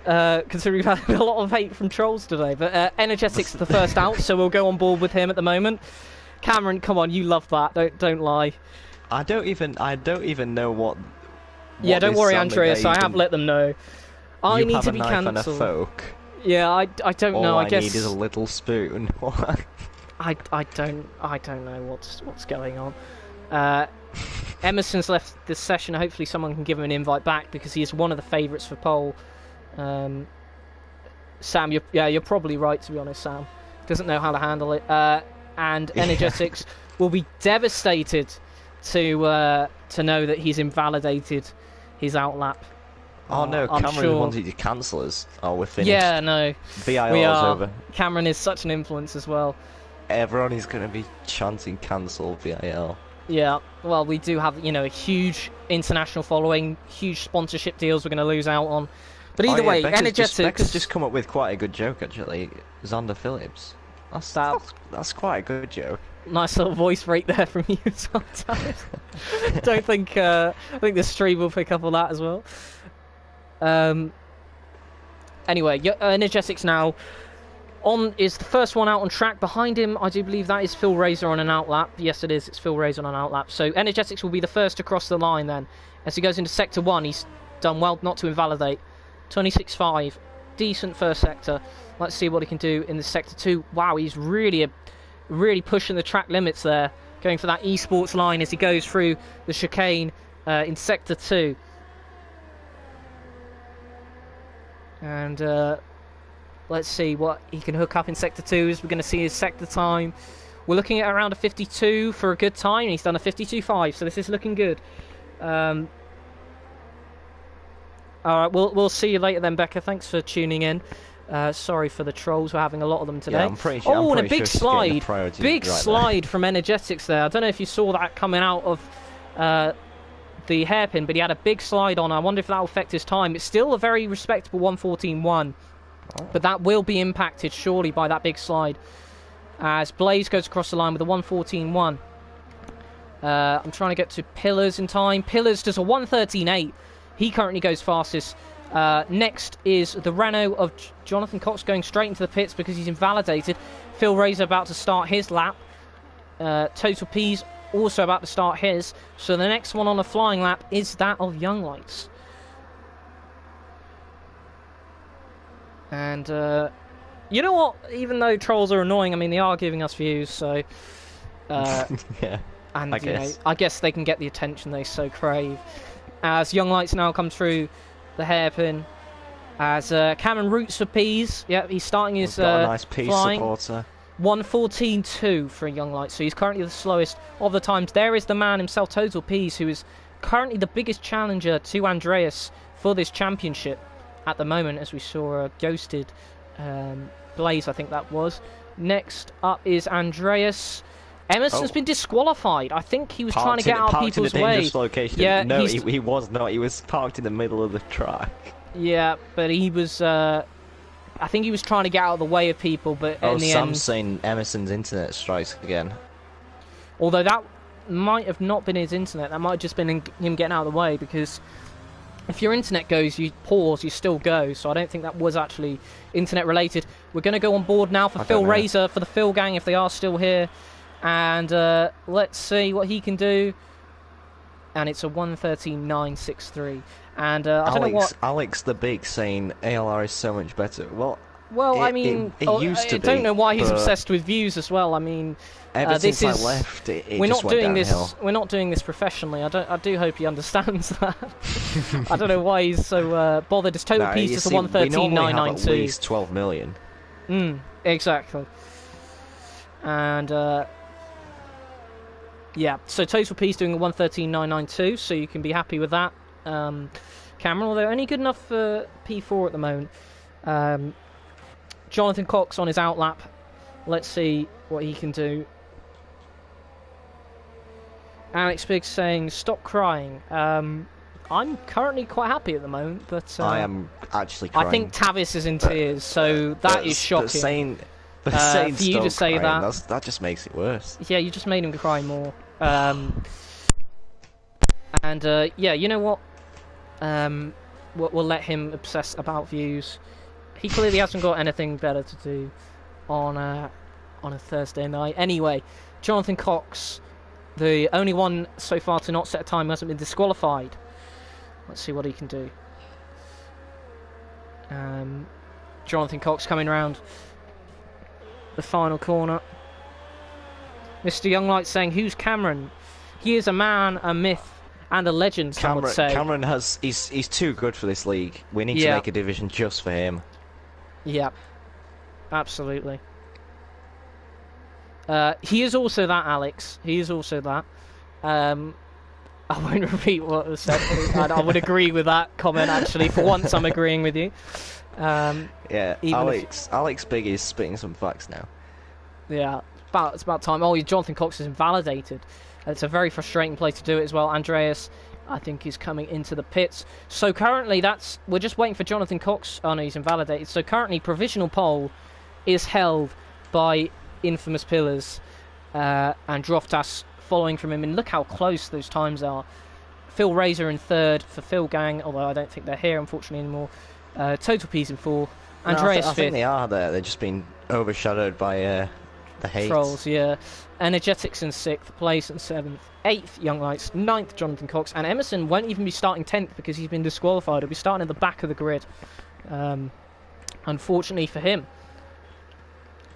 Considering we've had a lot of hate from trolls today. But Energetics the first out, so we'll go on board with him at the moment. Cameron, come on, you love that. Don't lie. I don't even know what yeah, don't worry, Andreas. I have let them know. I need to be cancelled. And a fork. Yeah, I don't know. All I guess need is a little spoon. I don't know what's going on. Emerson's left this session. Hopefully, someone can give him an invite back because he is one of the favourites for pole. Sam, you're probably right, to be honest. Sam doesn't know how to handle it, and Energetics will be devastated to know that he's invalidated his outlap. Oh no, Cameron wanted to cancel us. Oh, we're finished. Yeah, no. VIL is over. Cameron is such an influence as well. Everyone is going to be chanting cancel VIL. Yeah, well, we do have, a huge international following, huge sponsorship deals we're going to lose out on. But either way, Energetics... Becca's just come up with quite a good joke, actually. Xander Phillips. That's quite a good joke. Nice little voice break there from you sometimes. I think the stream will pick up on that as well. Anyway, Energetics now is the first one out on track. Behind him, I do believe that is Phil Razor on an outlap. Yes, it is. It's Phil Razor on an outlap. So Energetics will be the first to cross the line then. As he goes into Sector 1, he's done well not to invalidate. 26.5. Decent first sector. Let's see what he can do in the Sector 2. Wow, he's really pushing the track limits there. Going for that esports line as he goes through the chicane in Sector 2. And let's see what he can hook up in Sector 2 as we're going to see his sector time. We're looking at around a 52 for a good time. He's done a 52.5, so this is looking good. Alright, we'll see you later then, Becca. Thanks for tuning in. Sorry for the trolls. We're having a lot of them today. Yeah, I'm pretty sure. And a big slide. Big slide from Energetics there. I don't know if you saw that coming out of the hairpin, but he had a big slide on. I wonder if that will affect his time. It's still a very respectable 1:14.1, but that will be impacted surely by that big slide as Blaze goes across the line with a 1:14.1. I'm trying to get to Pillars in time. Pillars does a 1:13.8. He currently goes fastest. Next is the Renault of Jonathan Cox going straight into the pits because he's invalidated. Phil Razor about to start his lap. Total P's also about to start his. So the next one on a flying lap is that of Young Lights. And you know what? Even though trolls are annoying, I mean, they are giving us views, so... yeah, and I guess they can get the attention they so crave. As Young Lights now come through the hairpin. As Cameron roots for P's. Yep, he's starting his got a nice P flying. supporter. 1:14.2 for Young Lights, so he's currently the slowest of the times. There is the man himself, Total Peas, who is currently the biggest challenger to Andreas for this championship at the moment, as we saw ghosted Blaze, I think that was. Next up is Andreas. Emerson's been disqualified. I think he was trying to get out of people's way. In a dangerous location. Yeah, no, he was not. He was parked in the middle of the track. Yeah, but he was... I think he was trying to get out of the way of people, but in the Sam's end... saying Emerson's internet strikes again. Although that might have not been his internet. That might have just been him getting out of the way, because if your internet goes, you pause, you still go. So I don't think that was actually internet related. We're going to go on board now for Phil Razor, for the Phil gang, if they are still here. And let's see what he can do. And it's a 1:13.963. And I don't know what... Alex the Big saying ALR is so much better. Well, I mean, it used to be. I don't know why he's obsessed with views as well. I mean, ever since I left, it we're just not went doing downhill. this. We're not doing this professionally. I do hope he understands that. I don't know why he's so bothered. His total piece is a 1:13.992. We normally have at least 12 million. Exactly. And yeah, so total piece doing a 1:13.992. So you can be happy with that. Cameron, although only good enough for P4 at the moment. Jonathan Cox on his outlap. Let's see what he can do. Alex Biggs saying, stop crying. I'm currently quite happy at the moment, but... I am actually crying. I think Tavis is in tears, so that is shocking. But saying for you to say crying, that... That just makes it worse. Yeah, you just made him cry more. And, yeah, you know what? We'll let him obsess about views. He clearly hasn't got anything better to do on a Thursday night. Anyway, Jonathan Cox, the only one so far to not set a time, who hasn't been disqualified. Let's see what he can do. Jonathan Cox coming round the final corner. Mr. Younglight saying, who's Cameron? He is a man, a myth, and a legend, some would say. Cameron he's too good for this league. We need to make a division just for him. Yeah, absolutely. He is also that, Alex. He is also that. I won't repeat what was said. I would agree with that comment, actually. For once, I'm agreeing with you. Yeah, Alex Big is spitting some facts now. Yeah, it's about time. Oh, Jonathan Cox is invalidated. It's a very frustrating play to do it as well. Andreas, I think, is coming into the pits. So currently, we're just waiting for Jonathan Cox. Oh no, he's invalidated. So currently, provisional pole is held by Infamous Pillars and Droftas following from him. And look how close those times are. Phil Razor in third for Phil Gang, although I don't think they're here, unfortunately, anymore. Total P's in fourth. Andreas I fifth. think they are there. They're just being overshadowed by the hate. Trolls, yeah. Energetics in sixth, place in seventh, eighth Young Lights, ninth Jonathan Cox, and Emerson won't even be starting 10th because he's been disqualified. He'll be starting at the back of the grid. Unfortunately for him.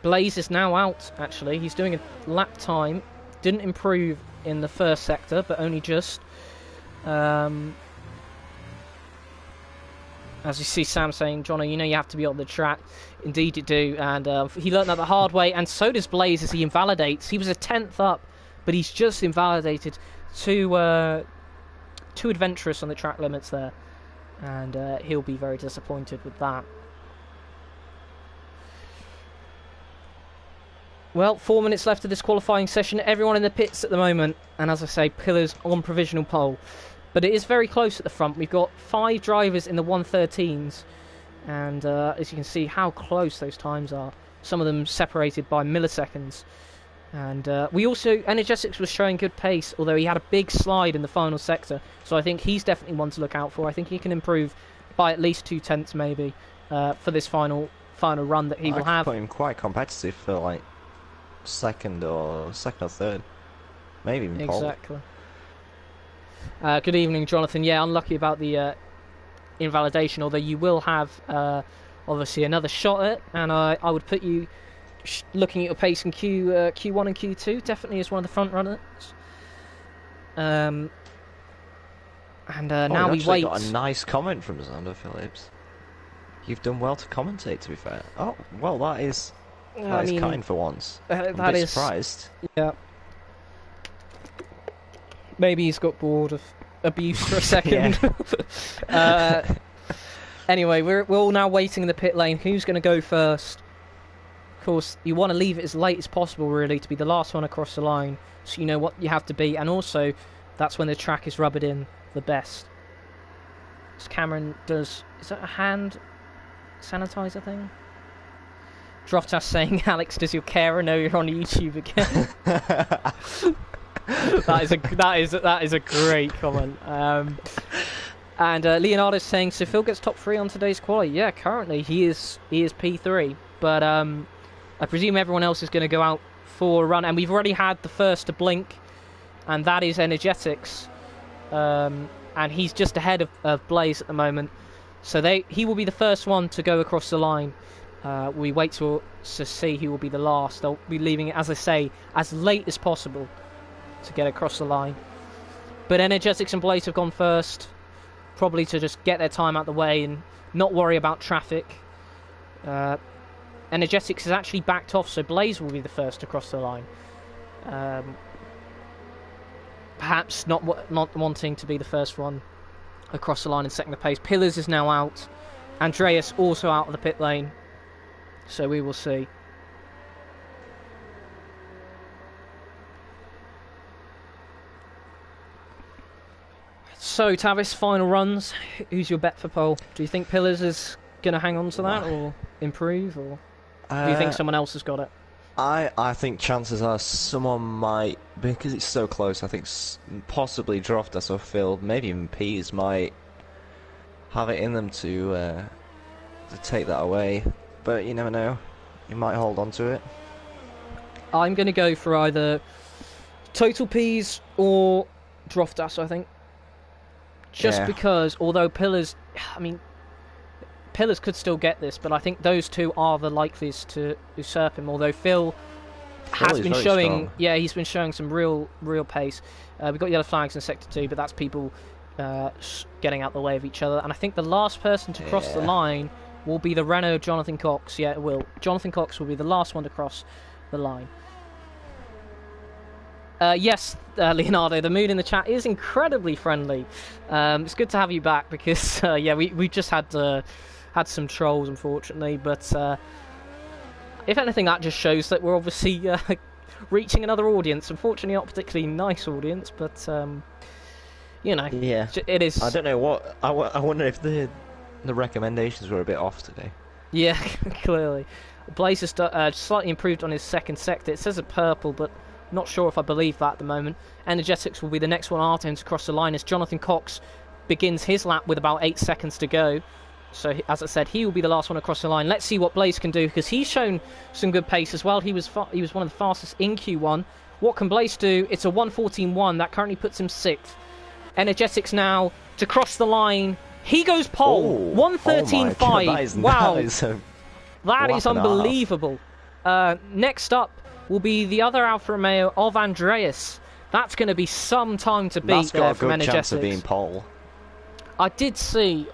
Blaze is now out, actually. He's doing a lap time. Didn't improve in the first sector, but only just. As you see Sam saying, Jono, you know you have to be on the track. Indeed you do. And he learned that the hard way, and so does Blaze as he invalidates. He was a 10th up, but he's just invalidated. Too adventurous on the track limits there. And he'll be very disappointed with that. Well, 4 minutes left of this qualifying session. Everyone in the pits at the moment. And as I say, Pillars on provisional pole. But it is very close at the front. We've got 5 drivers in the 113s, and as you can see how close those times are. Some of them separated by milliseconds. And we also, Energetics was showing good pace, although he had a big slide in the final sector. So I think he's definitely one to look out for. I think he can improve by at least 2 tenths maybe for this final run that he will have. Put him quite competitive for like second or third, maybe even pole. Exactly. Good evening, Jonathan. Yeah, unlucky about the invalidation, although you will have obviously another shot at it, and I would put you looking at your pace in Q1 and Q2 definitely as one of the front runners. And now we wait. Got a nice comment from Xander Phillips. You've done well to commentate, to be fair. Oh, well, that is kind for once. I'm a bit surprised. Yeah. Maybe he's got bored of abuse for a second. Anyway, we're all now waiting in the pit lane. Who's going to go first? Of course, you want to leave it as late as possible, really, to be the last one across the line, so you know what you have to be, and also that's when the track is rubbered in the best. So Cameron does... Is that a hand sanitizer thing? Droftas saying, Alex, does your carer know you're on YouTube again? that is a great comment. And Leonardo's saying, so Phil gets top 3 on today's quali. Yeah, currently he is P3, but I presume everyone else is going to go out for a run, and we've already had the first to blink, and that is Energetics, and he's just ahead of Blaze at the moment, so he will be the first one to go across the line. We wait to see who will be the last. They'll be leaving it, as I say, as late as possible to get across the line. But Energetics and Blaze have gone first, probably to just get their time out the way and not worry about traffic. Energetics is actually backed off, so Blaze will be the first to cross the line. Perhaps not wanting to be the first one across the line and setting the pace. Pillars is now out. Andreas also out of the pit lane. So we will see. So, Tavis, final runs. Who's your bet for pole? Do you think Pillars is going to hang on to that or improve, or do you think someone else has got it? I think chances are someone might, because it's so close, I think possibly Droftas or Phil, maybe even Peas might have it in them to take that away. But you never know. You might hold on to it. I'm going to go for either Total Peas or Droftas, I think. Just because, although Pillars, I mean, Pillars could still get this, but I think those two are the likeliest to usurp him. Although Phil has been showing, he's been showing some real pace. We've got yellow flags in Sector 2, but that's people getting out the way of each other. And I think the last person to cross the line will be the Renault Jonathan Cox. Yeah, it will. Jonathan Cox will be the last one to cross the line. Yes, Leonardo, the mood in the chat is incredibly friendly. It's good to have you back because, we just had some trolls, unfortunately. But if anything, that just shows that we're obviously reaching another audience. Unfortunately, not a particularly nice audience, but, it is. I don't know what... I wonder if the recommendations were a bit off today. Yeah, clearly. Blaze has slightly improved on his second sector. It says a purple, but... not sure if I believe that at the moment. Energetics will be the next one Artem to cross the line as Jonathan Cox begins his lap with about 8 seconds to go. So, as I said, he will be the last one across the line. Let's see what Blaze can do, because he's shown some good pace as well. He was one of the fastest in Q1. What can Blaze do? It's a 1:14.1. That currently puts him 6th. Energetics now to cross the line. He goes pole. 1:13.5. Wow. That is unbelievable. Next up will be the other Alfa Romeo of Andreas. That's going to be some time to beat there from Energetics. That's got a good chance of being pole. I did see...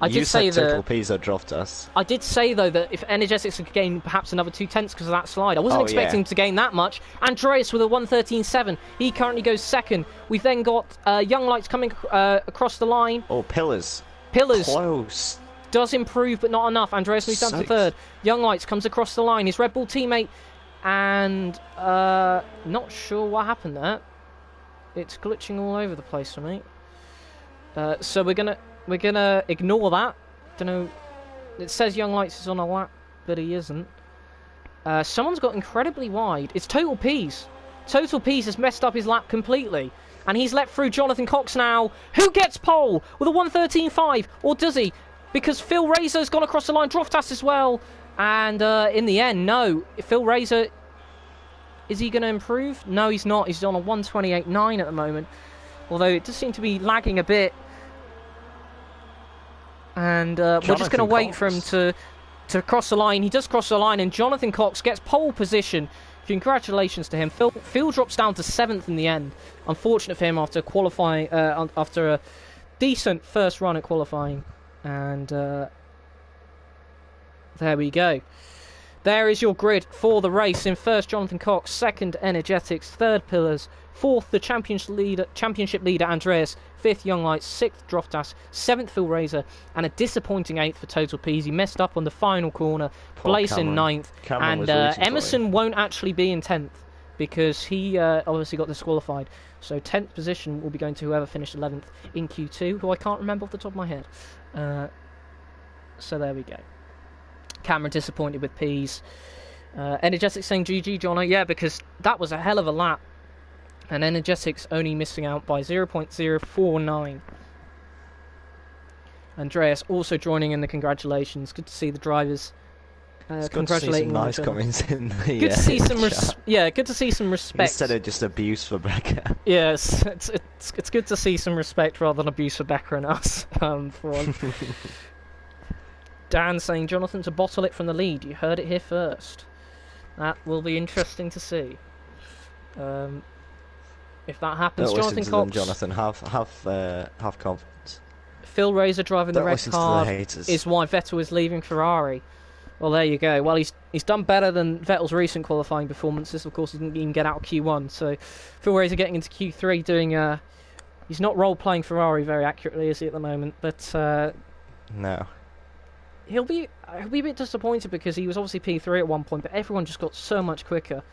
You said Total Pizza dropped us. I did say, though, that if Energetics could gain perhaps another 2 tenths because of that slide, I wasn't expecting him to gain that much. Andreas with a 1:13.7. He currently goes second. We've then got Young Lights coming across the line. Oh, Pillars. Close. Does improve, but not enough. Andreas moves down to third. Young Lights comes across the line. His Red Bull teammate, and not sure what happened there. It's glitching all over the place for me. So we're gonna ignore that. Don't know. It says Young Lights is on a lap, but he isn't. Someone's got incredibly wide. It's Total Peas. Total Peas has messed up his lap completely. And he's let through Jonathan Cox now. Who gets pole with a 1:13.5? Or does he? Because Phil Razor's gone across the line. Droftas as well. And in the end, no. Phil Razor, is he going to improve? No, he's not. He's on a 1:28.9 at the moment. Although it does seem to be lagging a bit. And we're just going to wait for him to cross the line. He does cross the line, and Jonathan Cox gets pole position. Congratulations to him. Phil drops down to 7th in the end. Unfortunate for him after qualifying, after a decent first run at qualifying. And there we go. There is your grid for the race. In first, Jonathan Cox. Second, Energetics. Third, Pillars. Fourth, the championship leader, Andreas. Fifth, Young Lights. Sixth, Droftas. Seventh, Phil Razor. And a disappointing 8th for Total Peas. He messed up on the final corner. Blaze in 9th. And Emerson won't actually be in 10th because he obviously got disqualified. So 10th position will be going to whoever finished 11th in Q2, who I can't remember off the top of my head. So there we go. Cameron disappointed with Peas. Energetics saying GG, Jono. Yeah, because that was a hell of a lap. And Energetics only missing out by 0.049. Andreas also joining in the congratulations. Good to see the drivers congratulating. Good to see some nice comments in the good to see some good to see some respect instead of just abuse for Becca. Yes, it's good to see some respect rather than abuse for Becca and us. For one. Dan saying Jonathan to bottle it from the lead. You heard it here first. That will be interesting to see. If that happens, Don't Jonathan Cox. Jonathan, have confidence. Phil Razor driving the red card is why Vettel is leaving Ferrari. Well, there you go. Well, he's done better than Vettel's recent qualifying performances. Of course, he didn't even get out of Q1. So Phil Razor getting into Q3, doing. He's not role playing Ferrari very accurately, is he, at the moment? But no. He'll be a bit disappointed because he was obviously P3 at one point, but everyone just got so much quicker.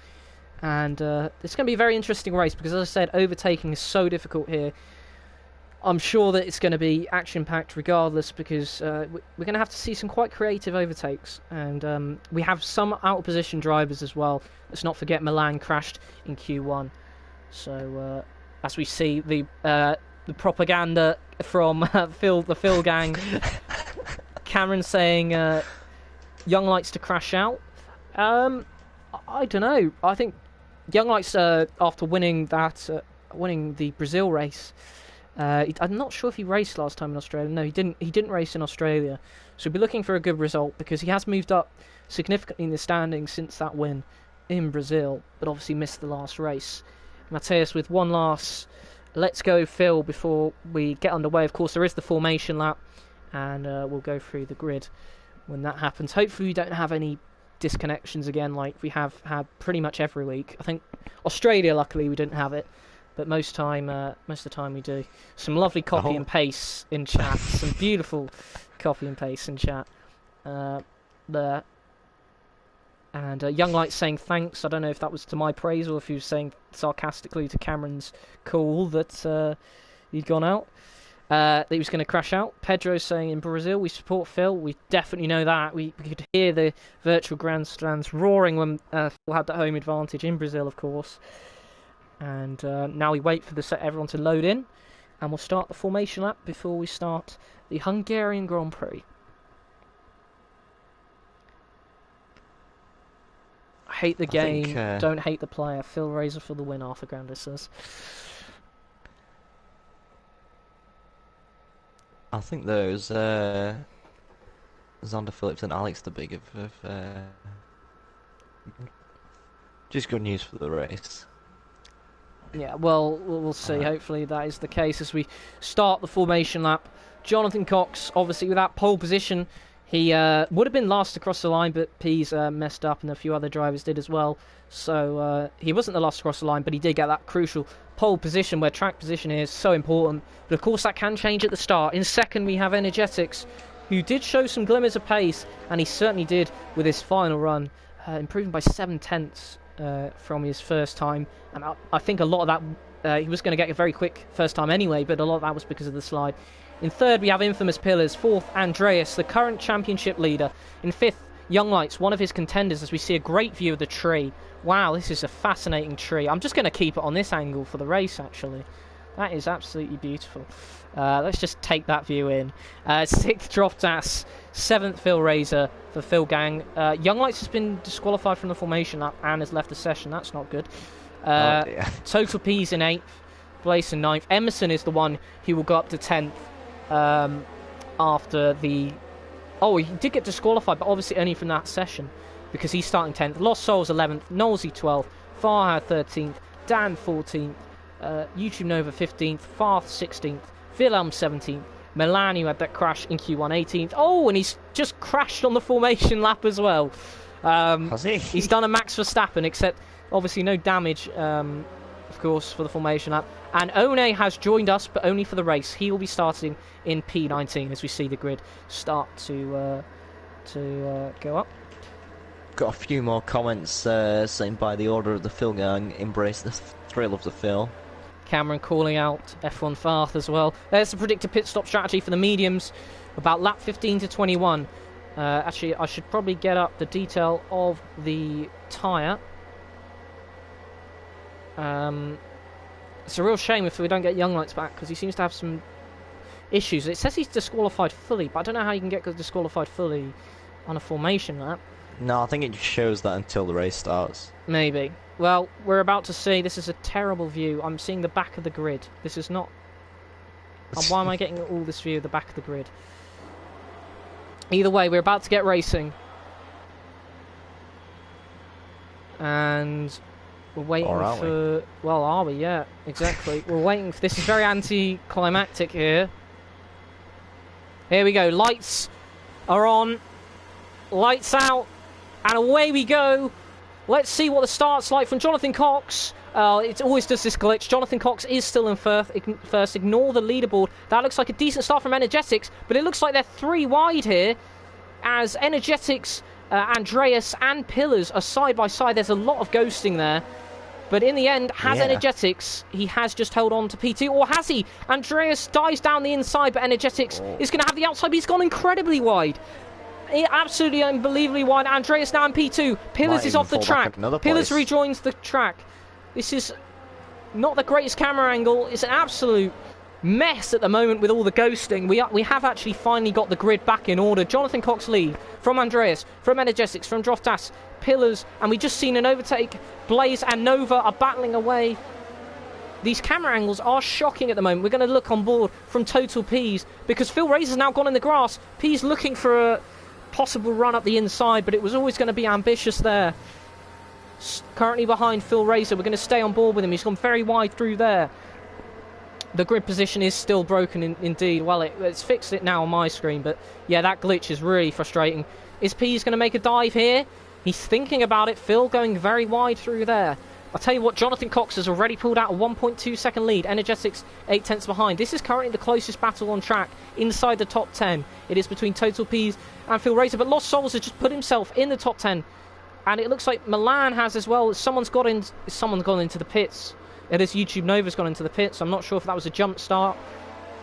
And it's going to be a very interesting race because, as I said, overtaking is so difficult here. I'm sure that it's going to be action-packed regardless because we're going to have to see some quite creative overtakes. And we have some out-of-position drivers as well. Let's not forget Milan crashed in Q1. So as we see the propaganda from the Phil gang, Cameron saying Young Lights to crash out. I don't know. I think Young Lights, after winning the Brazil race, I'm not sure if he raced last time in Australia. No, he didn't. He didn't race in Australia, so we'll be looking for a good result because he has moved up significantly in the standings since that win in Brazil, but obviously missed the last race. Mateus with one last let's go Phil before we get underway. Of course, there is the formation lap, and we'll go through the grid when that happens. Hopefully, we don't have any disconnections again like we have had pretty much every week. I think Australia, luckily, we didn't have it. But most of the time we do. Some lovely copy and paste in chat. Some beautiful copy and paste in chat. There. And Young Light saying thanks. I don't know if that was to my praise or if he was saying sarcastically to Cameron's call that he'd gone out. That he was going to crash out. Pedro saying in Brazil we support Phil. We definitely know that. We could hear the virtual grandstands roaring when Phil had the home advantage in Brazil, of course. And now we wait for everyone to load in, and we'll start the formation lap before we start the Hungarian Grand Prix. I hate the game, don't hate the player. Phil Razor for the win, Arthur Grandis says. I think those Xander Phillips and Alex the Big have just good news for the race. Yeah, well, we'll see. Right. Hopefully that is the case as we start the formation lap. Jonathan Cox, obviously, with that pole position, he would have been last across the line, but Pease messed up, and a few other drivers did as well. So he wasn't the last across the line, but he did get that crucial pole position where track position is so important. But of course, that can change at the start. In second, we have Energetics, who did show some glimmers of pace, and he certainly did with his final run, improving by 7/10. From his first time, and I think a lot of that He was going to get a very quick first time anyway, but a lot of that was because of the slide. In third, we have Infamous Pillars. Fourth, Andreas, the current championship leader. In fifth, Young Lights, one of his contenders, as we see a great view of the tree. Wow, this is a fascinating tree. I'm just going to keep it on this angle for the race, actually. That is absolutely beautiful. Let's just take that view in. Sixth, Droftas. Seventh, Phil Razor for Phil Gang. Young Lights has been disqualified from the formation lap and has left the session. That's not good. Total P's in 8th, Blaze in 9th. Emerson is the one who will go up to 10th after the... Oh, he did get disqualified, but obviously only from that session because he's starting 10th. Lost Souls 11th, Nolsey 12th, Farhad 13th, Dan 14th, YouTube Nova 15th, Farth 16th, Wilhelm 17th, Milan, who had that crash in Q1 18th. Oh, and he's just crashed on the formation lap as well. Has he? He's done a Max Verstappen, except obviously no damage, of course, for the formation lap. And One has joined us, but only for the race. He will be starting in P19 as we see the grid start to go up. Got a few more comments saying by the order of the Phil Gang, embrace the thrill of the Phil. Cameron calling out F1 Farth as well. There's the predicted pit stop strategy for the mediums, about lap 15 to 21. Actually, I should probably get up the detail of the tyre. It's a real shame if we don't get Young Lights back because he seems to have some issues. It says he's disqualified fully, but I don't know how you can get disqualified fully on a formation lap. No, I think it just shows that until the race starts. Maybe. Well, we're about to see, this is a terrible view. I'm seeing the back of the grid. This is not... Why am I getting all this view of the back of the grid? Either way, we're about to get racing. And we're waiting for... Well, are we? Yeah, exactly. We're waiting for... This is very anticlimactic here. Here we go. Lights are on. Lights out. And away we go. Let's see what the start's like from Jonathan Cox. It always does this glitch. Jonathan Cox is still in first. Ignore the leaderboard. That looks like a decent start from Energetics, but it looks like they're 3 wide here as Energetics, Andreas and Pillars are side by side. There's a lot of ghosting there. But in the end, has Energetics, he has just held on to P2, or has he? Andreas dives down the inside, but Energetics is going to have the outside, but he's gone incredibly wide. Absolutely unbelievably wide. Andreas now in P2. Pillars is off the track. Pillars rejoins the track. This is not the greatest camera angle. It's an absolute mess at the moment with all the ghosting. We have actually finally got the grid back in order. Jonathan Cox lead from Andreas, from Energetics, from Droftas, Pillars, and we just seen an overtake. Blaze and Nova are battling away. These camera angles are shocking at the moment. We're going to look on board from Total P's because Phil Razor's now gone in the grass. P's looking for a possible run up the inside, but it was always going to be ambitious there. Currently behind Phil Razor. We're going to stay on board with him. He's gone very wide through there. The grid position is still broken indeed. Well, it's fixed it now on my screen, but yeah, that glitch is really frustrating. Is P's going to make a dive here? He's thinking about it. Phil going very wide through there. I'll tell you what, Jonathan Cox has already pulled out a 1.2 second lead. Energetics 8 tenths behind. This is currently the closest battle on track inside the top 10. It is between Total P's and Phil Razor, but Lost Souls has just put himself in the top 10. And it looks like Milan has as well. Someone's gone into the pits. It is YouTube Nova's gone into the pits. I'm not sure if that was a jump start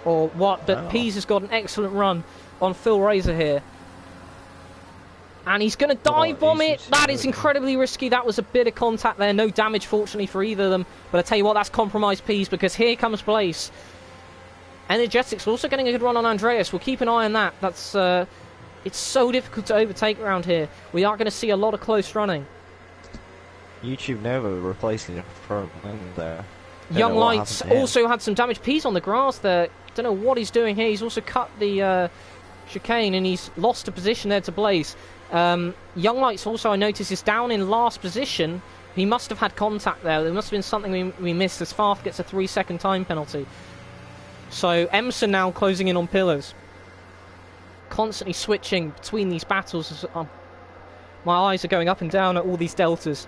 or what, but P's has got an excellent run on Phil Razor here. And he's going to dive bomb it. That is incredibly risky. That was a bit of contact there. No damage, fortunately, for either of them. But I tell you what, that's compromised P's because here comes Blaze. Energetics also getting a good run on Andreas. We'll keep an eye on that. That's it's so difficult to overtake around here. We are going to see a lot of close running. YouTube Nova replacing the front end there. Young Lights also had some damage. P's on the grass there. Don't know what he's doing here. He's also cut the chicane and he's lost a position there to Blaze. Young Lights also, I notice, is down in last position. He must have had contact there. There must have been something we missed as Farth gets a 3-second time penalty. So Emerson now closing in on Pillars. Constantly switching between these battles. My eyes are going up and down at all these deltas.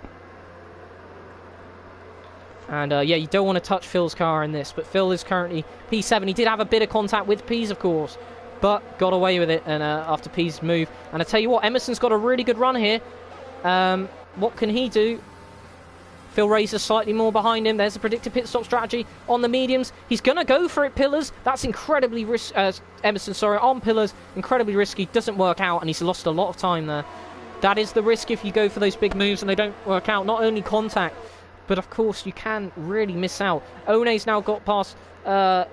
And yeah, you don't want to touch Phil's car in this. But Phil is currently P7. He did have a bit of contact with P's, of course, but got away with it and after P's move. And I tell you what, Emerson's got a really good run here. What can he do? Phil Razor slightly more behind him. There's a predicted pit stop strategy on the mediums. He's going to go for it, Pillars. That's incredibly risky. Emerson, sorry, on Pillars. Incredibly risky. Doesn't work out, and he's lost a lot of time there. That is the risk if you go for those big moves and they don't work out. Not only contact, but of course you can really miss out. One's now got past... well,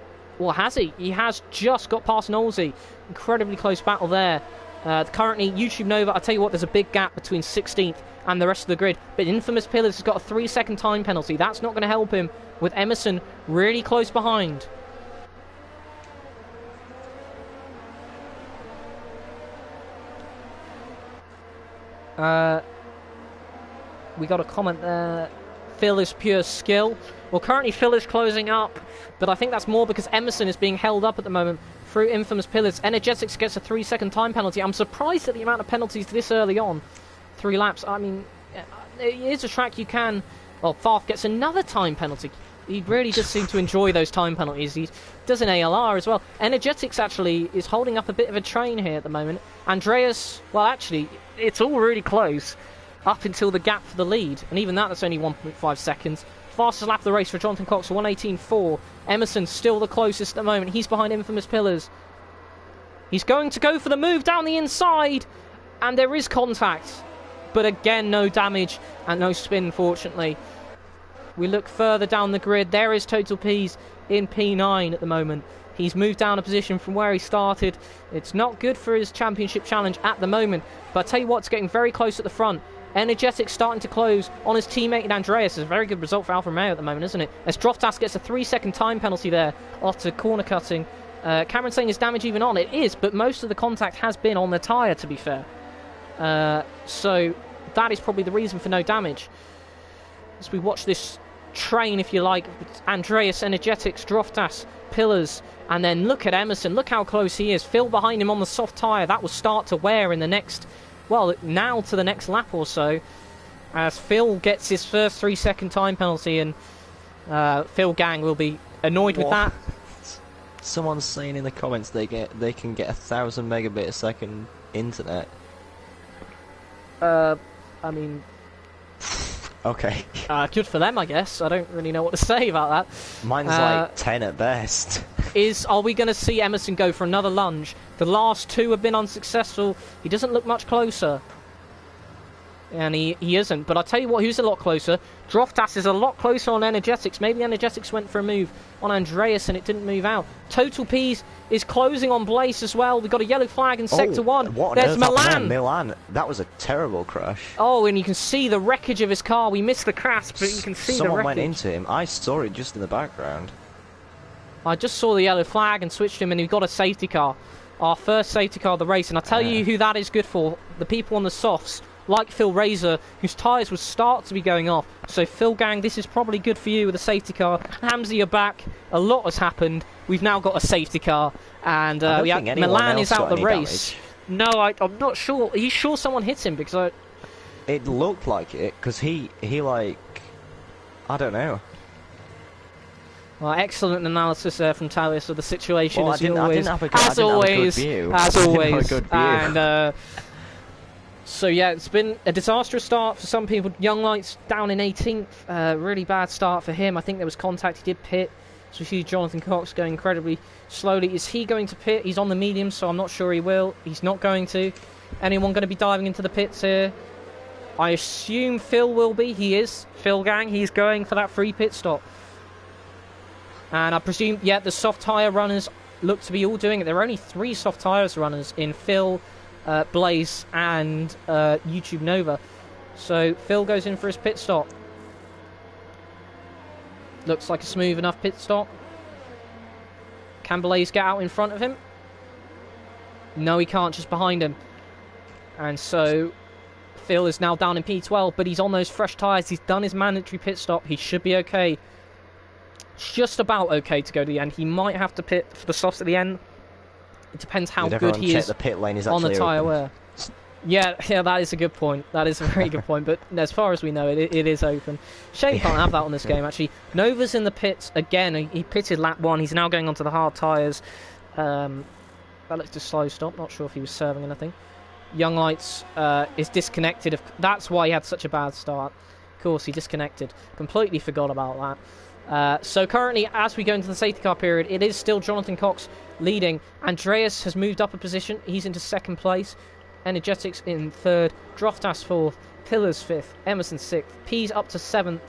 has he? He has just got past Nolsey. Incredibly close battle there. Currently, YouTube Nova, I'll tell you what, there's a big gap between 16th and the rest of the grid. But Infamous Pillars has got a 3-second time penalty. That's not going to help him, with Emerson really close behind. We got a comment there. Phil is pure skill. Well, currently Phil is closing up, but I think that's more because Emerson is being held up at the moment through Infamous Pillars. Energetics gets a 3-second time penalty. I'm surprised at the amount of penalties this early on. 3 laps. I mean, it is a track you can... Well, Farf gets another time penalty. He really does seem to enjoy those time penalties. He does an ALR as well. Energetics actually is holding up a bit of a train here at the moment. Andreas, well, actually, it's all really close up until the gap for the lead. And even that's only 1.5 seconds. Fastest lap of the race for Jonathan Cox, 1:18.4. Emerson still the closest at the moment. He's behind Infamous Pillars. He's going to go for the move down the inside. And there is contact. But again, no damage and no spin, fortunately. We look further down the grid. There is Total P's in P9 at the moment. He's moved down a position from where he started. It's not good for his championship challenge at the moment. But I tell you what, it's getting very close at the front. Energetic starting to close on his teammate in Andreas. It's a very good result for Alfa Romeo at the moment, isn't it? As Droftas gets a 3-second time penalty there after corner cutting. Cameron saying, is damage even on? It is, but most of the contact has been on the tyre, to be fair. So that is probably the reason for no damage. As we watch this train, if you like, Andreas, Energetics, Droftas, Pillars, and then look at Emerson. Look how close he is. Phil behind him on the soft tyre. That will start to wear in the next... Well, now to the next lap or so, as Phil gets his first 3-second time penalty, and Phil Gang will be annoyed with that. Someone's saying in the comments they can get 1,000 megabit a second internet. I mean, okay. Good for them, I guess. I don't really know what to say about that. Mine's like 10 at best. Are we going to see Emerson go for another lunge? The last 2 have been unsuccessful. He doesn't look much closer. And he isn't. But I'll tell you what, who's a lot closer. Droftas is a lot closer on Energetics. Maybe Energetics went for a move on Andreas and it didn't move out. Total P's is closing on Blaze as well. We've got a yellow flag in Sector 1. There's Milan. Milan. That was a terrible crash. Oh, and you can see the wreckage of his car. We missed the crash, but you can see the wreckage. Someone went into him. I saw it just in the background. I just saw the yellow flag and switched him, and he got a safety car. Our first safety car of the race. And I'll tell you who that is good for. The people on the softs, like Phil Razor, whose tyres would start to be going off. So, Phil Gang, this is probably good for you with a safety car. Hamza, you're back. A lot has happened. We've now got a safety car. And Milan is out the race. Damage. No, I'm not sure. Are you sure someone hit him? Because it looked like it, because he like... I don't know. Well, excellent analysis there from Talis of the situation, well, as always. As always. And so yeah, it's been a disastrous start for some people. Young Lights down in 18th. Really bad start for him. I think there was contact. He did pit. So we see Jonathan Cox going incredibly slowly. Is he going to pit? He's on the medium, so I'm not sure he will. He's not going to. Anyone going to be diving into the pits here? I assume Phil will be. He is. Phil Gang. He's going for that free pit stop. And I presume, yeah, the soft tyre runners look to be all doing it. There are only 3 soft tyres runners in Phil, Blaze, and YouTube Nova. So Phil goes in for his pit stop. Looks like a smooth enough pit stop. Can Blaze get out in front of him? No, he can't, just behind him. And so Phil is now down in P12, but he's on those fresh tyres. He's done his mandatory pit stop. He should be okay. Just about okay to go to the end. He might have to pit for the softs at the end. It depends how good he is the pit lane is on the tyre open. wear. Yeah, that is a good point. That is a very good point. But as far as we know, it is open. Shame you can't have that on this game, actually. Nova's in the pits again. He pitted lap 1. He's now going onto the hard tyres. That looks a slow stop. Not sure if he was serving anything. Young Lights is disconnected. That's why he had such a bad start. Of course, he disconnected. Completely forgot about that. So currently, as we go into the safety car period, it is still Jonathan Cox leading. Andreas has moved up a position. He's into second place. Energetics in third. Droftas fourth. Pillars fifth. Emerson sixth. Pease up to seventh.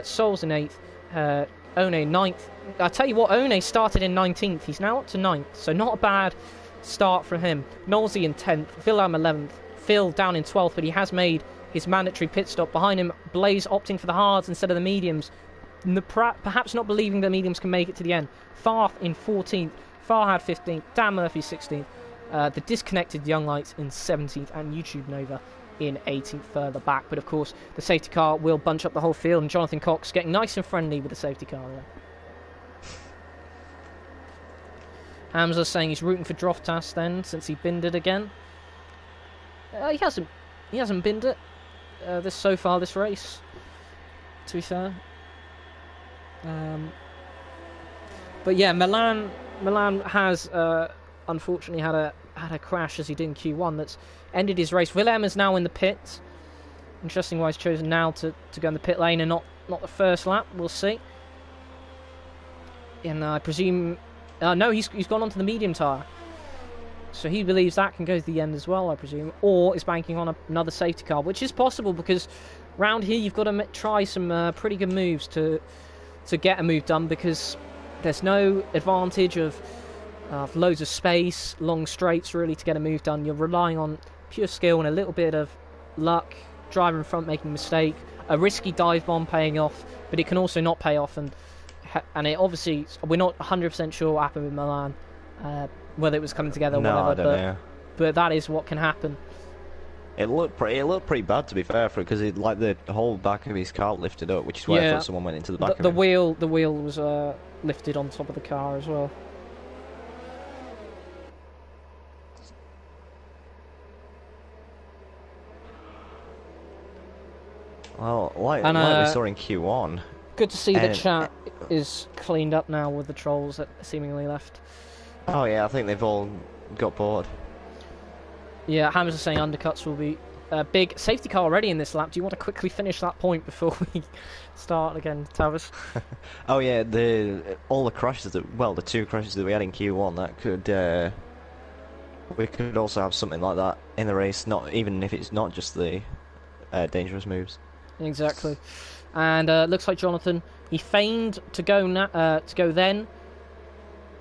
Souls in eighth. One ninth. I tell you what, One started in 19th. He's now up to 9th. So not a bad start from him. Nolsey in 10th. Wilhelm 11th. Phil down in 12th, but he has made his mandatory pit stop. Behind him, Blaze opting for the hards instead of the mediums. Perhaps not believing the mediums can make it to the end. Farth in 14th. Farhad 15th. Dan Murphy 16th. The disconnected Young Lights in 17th. And YouTube Nova in 18th further back. But of course, the safety car will bunch up the whole field. And Jonathan Cox getting nice and friendly with the safety car there. Hamza saying he's rooting for Droftas then, since he binned it again. He hasn't binned it so far this race, to be fair. But yeah, Milan has unfortunately had a crash as he did in Q1 that's ended his race. Willem is now in the pits. Interesting why he's chosen now to go in the pit lane and not the first lap. We'll see. And I presume no, he's gone onto the medium tyre. So he believes that can go to the end as well, I presume. Or is banking on another safety car, which is possible because round here you've got to try some pretty good moves to get a move done, because there's no advantage of loads of space, long straights really to get a move done. You're relying on pure skill and a little bit of luck, driver in front making a mistake, a risky dive bomb paying off, but it can also not pay off, and it obviously, we're not 100% sure what happened with Milan, whether it was coming together or whatever. I don't know. But that is what can happen. It looked pretty bad, to be fair, for it, because like the whole back of his car lifted up, which is why I thought someone went into the back of him. The wheel was lifted on top of the car as well. Well, like we saw in Q1. Good to see the chat is cleaned up now with the trolls that seemingly left. Oh yeah, I think they've all got bored. Yeah, Hammers is saying undercuts will be a big safety car already in this lap. Do you want to quickly finish that point before we start again, Tavis? Oh yeah, all the crashes the 2 crashes that we had in Q1, that could we could also have something like that in the race. Not even if it's not just the dangerous moves. Exactly. And looks like Jonathan, he feigned to go then.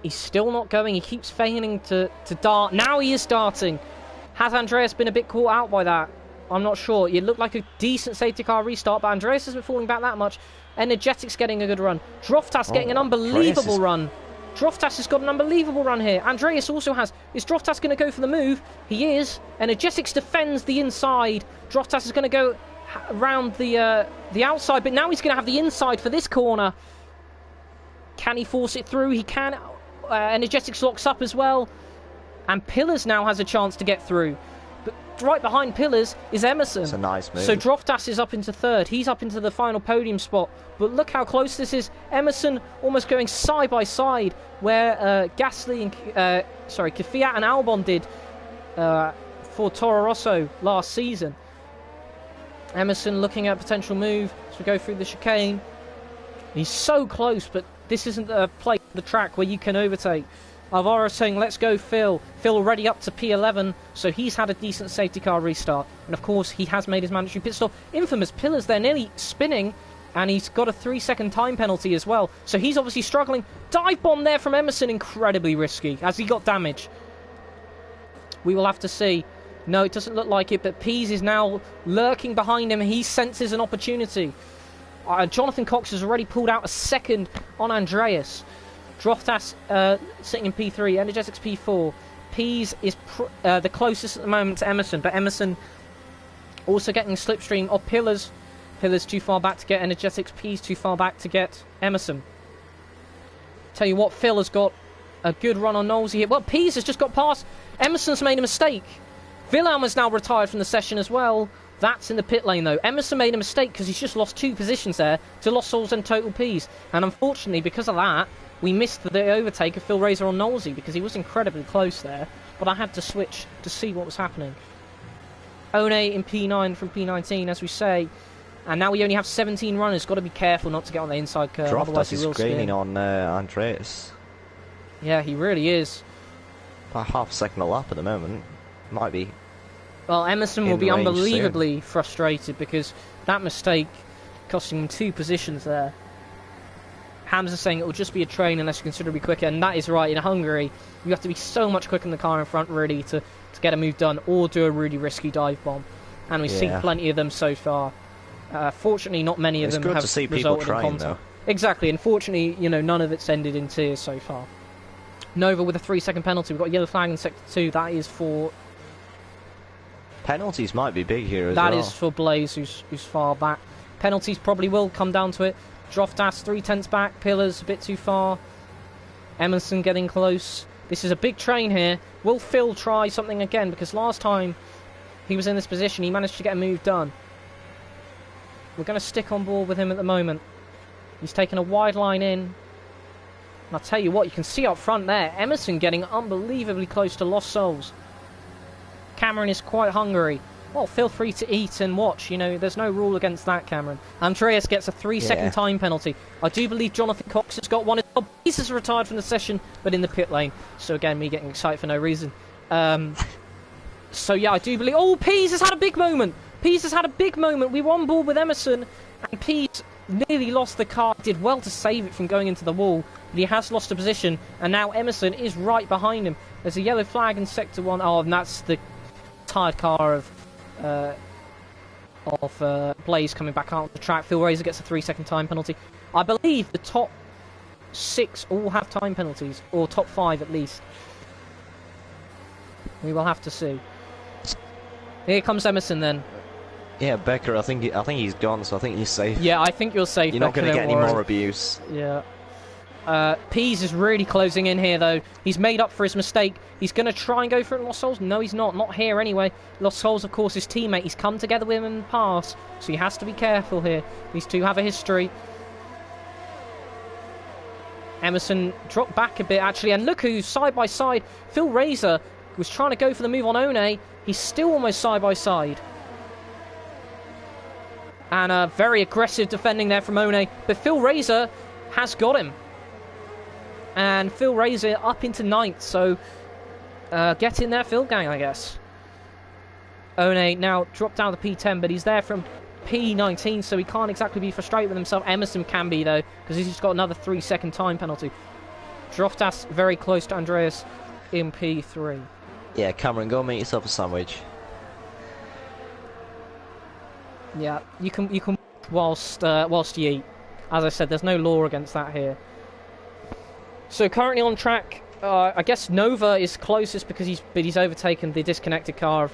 He's still not going. He keeps feigning to dart. Now he is starting. Has Andreas been a bit caught out by that? I'm not sure. It looked like a decent safety car restart, but Andreas isn't falling back that much. Energetics getting a good run. Droftas getting an unbelievable run. Droftas has got an unbelievable run here. Andreas also has. Is Droftas going to go for the move? He is. Energetics defends the inside. Droftas is going to go around the outside, but now he's going to have the inside for this corner. Can he force it through? He can. Energetics locks up as well, and Pillars now has a chance to get through, but right behind Pillars is Emerson. It's a nice move. So Droftas is up into third. He's up into the final podium spot, but look how close this is. Emerson almost going side by side where Gasly and Kvyat and Albon did for Toro Rosso last season. Emerson looking at a potential move as we go through the chicane. He's so close, but this isn't a place, the track where you can overtake. Alvaro saying, let's go, Phil. Phil already up to P11, so he's had a decent safety car restart. And of course, he has made his mandatory pit stop. Infamous Pillars, they're nearly spinning, and he's got a 3-second time penalty as well. So he's obviously struggling. Dive bomb there from Emerson, incredibly risky, as he got damage. We will have to see. No, it doesn't look like it, but Pease is now lurking behind him. He senses an opportunity. Jonathan Cox has already pulled out a second on Andreas. Droftas sitting in P3, Energetics P4. Pease is the closest at the moment to Emerson, but Emerson also getting slipstream of Pillars. Pillars too far back to get Energetics. Pease too far back to get Emerson. Tell you what, Phil has got a good run on Knowlesy here. Well, Pease has just got past. Emerson's made a mistake. Wilhelm has now retired from the session as well. That's in the pit lane though. Emerson made a mistake because he's just lost 2 positions there to Lost Souls and Total Peas. And unfortunately, because of that, we missed the overtake of Phil Razor on Knowlesy because he was incredibly close there. But I had to switch to see what was happening. One in P9 from P19, as we say. And now we only have 17 runners. Got to be careful not to get on the inside curve. Otherwise he Droftas will is gaining spin. on Andreas. Yeah, he really is. By half a second a lap at the moment. Might be. Well, Emerson will In be range unbelievably frustrated because that mistake costing him 2 positions there. Hamza saying it will just be a train unless you're considerably quicker, and that is right. In Hungary, you have to be so much quicker than the car in front, really, to get a move done or do a really risky dive bomb. And we've seen plenty of them so far. Fortunately, not many of them have to see people resulted in trying, contact. Exactly, unfortunately, you know, none of it's ended in tears so far. Nova with a 3-second penalty. We've got a yellow flag in Sector 2. That is for... Penalties might be big here as well. That is for Blaze, who's far back. Penalties probably will come down to it. Droftas 3/10 back. Pillars a bit too far. Emerson getting close. This is a big train here. Will Phil try something again? Because last time he was in this position, he managed to get a move done. We're going to stick on board with him at the moment. He's taken a wide line in. And I'll tell you what, you can see up front there, Emerson getting unbelievably close to Lost Souls. Cameron is quite hungry. Well, feel free to eat and watch. You know, there's no rule against that, Cameron. Andreas gets a 3-second time penalty. I do believe Jonathan Cox has got one. He's just retired from the session, but in the pit lane. So again, me getting excited for no reason. So yeah, I do believe... Oh, Pease has had a big moment. Pease has had a big moment. We were on board with Emerson, and Pease nearly lost the car. Did well to save it from going into the wall, but he has lost a position, and now Emerson is right behind him. There's a yellow flag in Sector 1. Oh, and that's the tired car of Blaze coming back out on the track. Phil Razor gets a 3-second time penalty. I believe the top 6 all have time penalties, or top 5 at least. We will have to see. Here comes Emerson then. Yeah, Becker, I think he's gone, so I think he's safe. Yeah, I think you're safe. You're not going to get any worry. more abuse. Yeah. Pease is really closing in here, though. He's made up for his mistake. He's going to try and go for it in Lost Souls. No, he's not. Not here, anyway. Lost Souls, of course, his teammate. He's come together with him in the past, so he has to be careful here. These two have a history. Emerson dropped back a bit, actually, and look who's side by side. Phil Razor was trying to go for the move on One. He's still almost side by side. And very aggressive defending there from One, but Phil Razor has got him. And Phil Razor up into 9th, so get in there, Phil gang, I guess. One now dropped down to P10, but he's there from P19, so he can't exactly be frustrated with himself. Emerson can be, though, because he's just got another 3-second time penalty. Droftas very close to Andreas in P3. Yeah, Cameron, go make yourself a sandwich. Yeah, you can whilst you eat. As I said, there's no law against that here. So currently on track, I guess Nova is closest because he's overtaken the disconnected car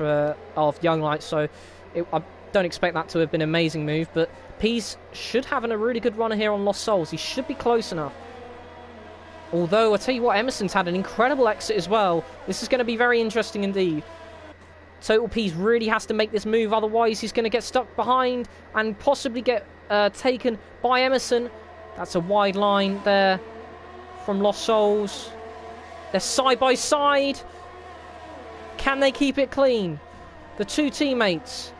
of Young Light. So I don't expect that to have been an amazing move, but Pease should have a really good runner here on Lost Souls. He should be close enough. Although I tell you what, Emerson's had an incredible exit as well. This is going to be very interesting indeed. Total Pease really has to make this move, otherwise he's going to get stuck behind and possibly get taken by Emerson. That's a wide line there from Lost Souls. They're side by side. Can they keep it clean? The two teammates.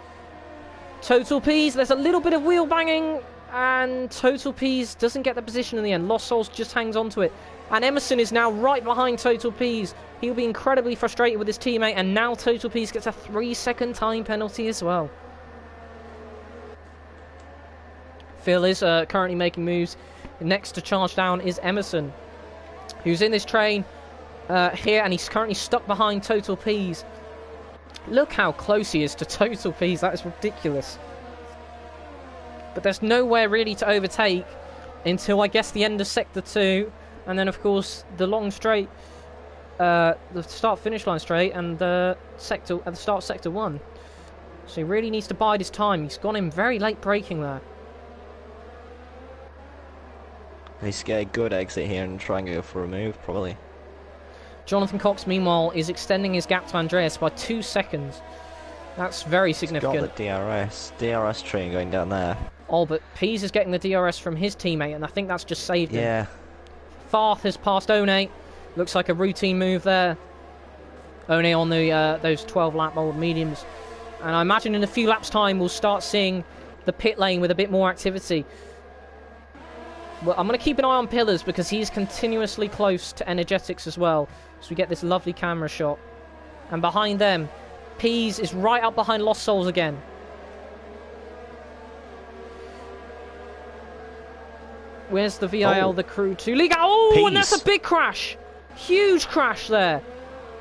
Total Pease, there's a little bit of wheel banging, and Total Pease doesn't get the position in the end. Lost Souls just hangs on to it. And Emerson is now right behind Total Pease. He'll be incredibly frustrated with his teammate, and now Total Pease gets a 3-second time penalty as well. Phil is currently making moves. Next to charge down is Emerson, who's in this train here, and he's currently stuck behind Total Pease. Look how close he is to Total Pease. That is ridiculous. But there's nowhere really to overtake until, I guess, the end of Sector 2. And then, of course, the long straight, the start-finish line straight, and the start of Sector 1. So he really needs to bide his time. He's gone in very late braking there. He's got a good exit here and try and go for a move, probably. Jonathan Cox, meanwhile, is extending his gap to Andreas by 2 seconds. That's very significant. He's got the DRS train going down there. Oh, but Pease is getting the DRS from his teammate, and I think that's just saved him. Yeah. Farth has passed One. Looks like a routine move there. One on the those 12-lap old mediums. And I imagine in a few laps' time we'll start seeing the pit lane with a bit more activity. Well, I'm going to keep an eye on Pillars because he's continuously close to Energetics as well. So we get this lovely camera shot. And behind them, Peas is right up behind Lost Souls again. Where's the VIL, the Crew 2 League? Oh, Peas. And that's a big crash. Huge crash there.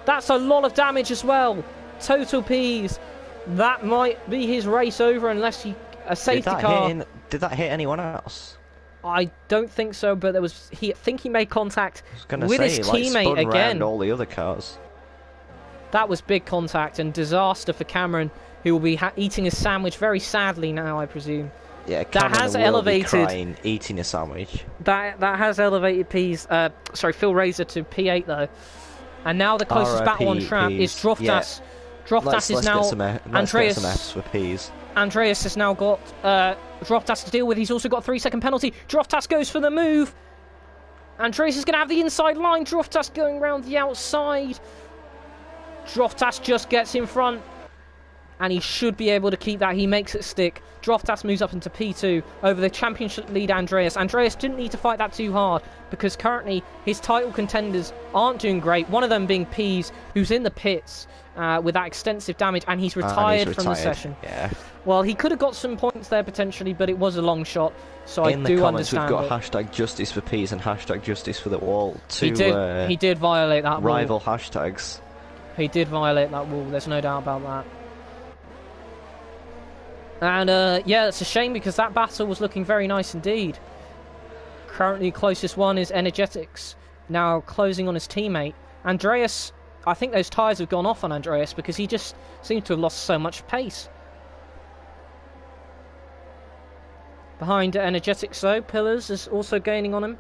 That's a lot of damage as well. Total Peas. That might be his race over unless he... A safety car. Did that hit anyone else? I don't think so, but there was... I think he made contact with his teammate again. All the other cars. That was big contact and disaster for Cameron, who will be eating a sandwich very sadly now, I presume. Yeah, Cameron that has will elevated. Be crying, eating a sandwich. That has elevated Phil Razor to P8 though, and now the closest battle on track is Droftas. Yeah. Droftas is now Andreas. Get some Fs for P's. Andreas has now got Droftas to deal with. He's also got a 3-second penalty. Droftas goes for the move. Andreas is going to have the inside line. Droftas going round the outside. Droftas just gets in front. And he should be able to keep that. He makes it stick. Droftas moves up into P2 over the championship lead Andreas. Andreas didn't need to fight that too hard because currently his title contenders aren't doing great. One of them being Peas, who's in the pits with that extensive damage, and he's retired from the session. Yeah. Well, he could have got some points there potentially, but it was a long shot, so I do understand it. In the comments, we've got hashtag justice for Peas and hashtag justice for the wall. He did violate that rival rule. Hashtags. He did violate that rule, there's no doubt about that. And yeah, it's a shame because that battle was looking very nice indeed. Currently closest one is Energetics, now closing on his teammate. Andreas, I think those tyres have gone off on Andreas because he just seemed to have lost so much pace. Behind Energetics though, Pillars is also gaining on him.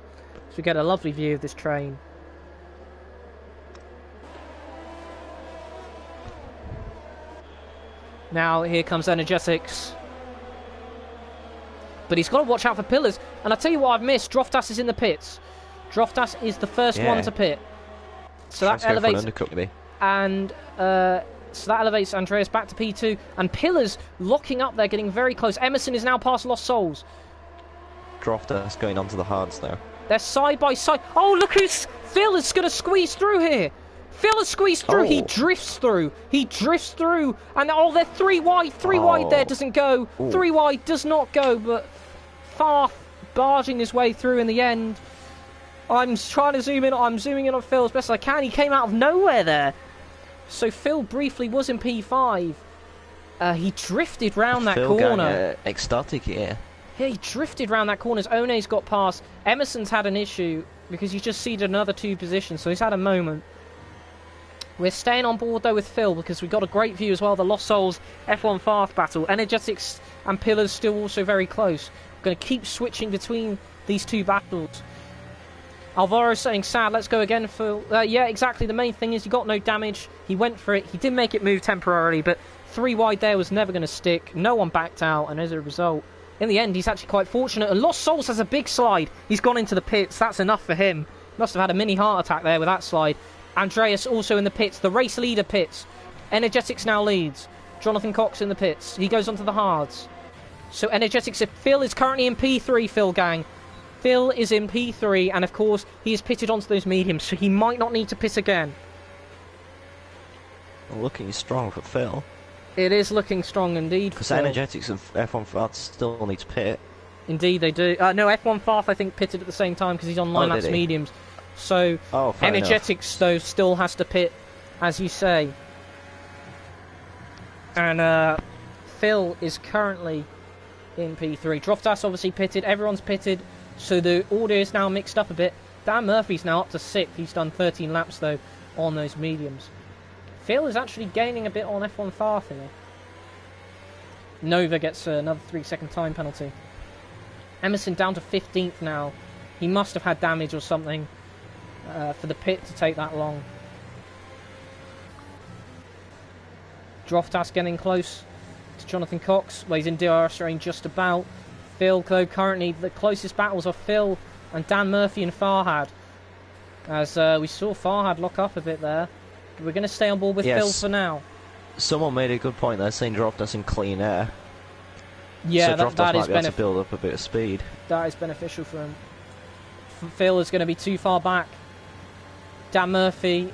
So we get a lovely view of this train. Now here comes Energetics. But he's got to watch out for Pillars. And I'll tell you what I've missed. Droftas is in the pits. Droftas is the first one to pit. So that elevates... And so that elevates Andreas back to P2. And Pillars locking up there, getting very close. Emerson is now past Lost Souls. Droftas going onto the hards now. They're side by side. Oh, look who's... Phil is going to squeeze through here. Phil has squeezed through. He drifts through. He drifts through. And oh, they're 3 wide. 3 wide there doesn't go. 3 wide does not go. But far barging his way through in the end. I'm trying to zoom in. I'm zooming in on Phil as best as I can. He came out of nowhere there. So Phil briefly was in P5. He drifted round that corner. Ecstatic here. Yeah, he drifted round that corner as One's got past. Emerson's had an issue because he's just ceded another 2 positions. So he's had a moment. We're staying on board though with Phil because we've got a great view as well. The Lost Souls F1 Fast battle. Energetics and Pillars still also very close. We're going to keep switching between these 2 battles. Alvaro saying sad, let's go again, Phil. Yeah, exactly. The main thing is he got no damage. He went for it. He did make it move temporarily, but 3 wide there was never going to stick. No one backed out, and as a result, in the end, he's actually quite fortunate. And Lost Souls has a big slide. He's gone into the pits. That's enough for him. Must have had a mini heart attack there with that slide. Andreas also in the pits. The race leader pits. Energetics now leads. Jonathan Cox in the pits. He goes onto the hards. So Energetics, Phil is currently in P3, Phil gang. Phil is in P3, and of course, he is pitted onto those mediums, so he might not need to pit again. Looking strong for Phil. It is looking strong indeed. Because Energetics and F1 Fast still need to pit. Indeed, they do. No, F1 Fast, I think, pitted at the same time because he's on line laps mediums. So, Energetics, though, still has to pit, as you say. And Phil is currently in P3. Droftas obviously pitted. Everyone's pitted. So the order is now mixed up a bit. Dan Murphy's now up to 6th. He's done 13 laps, though, on those mediums. Phil is actually gaining a bit on F1 Fast here. Nova gets another 3-second time penalty. Emerson down to 15th now. He must have had damage or something for the pit to take that long. Droftas getting close to Jonathan Cox. Well, he's in DRS range just about. Phil, though, currently the closest battles are Phil and Dan Murphy and Farhad. As we saw Farhad lock up a bit there. But we're going to stay on board with Phil for now. Someone made a good point there, saying Droftas in clean air. Yeah, so that might is be able to build up a bit of speed. That is beneficial for him. Phil is going to be too far back. Dan Murphy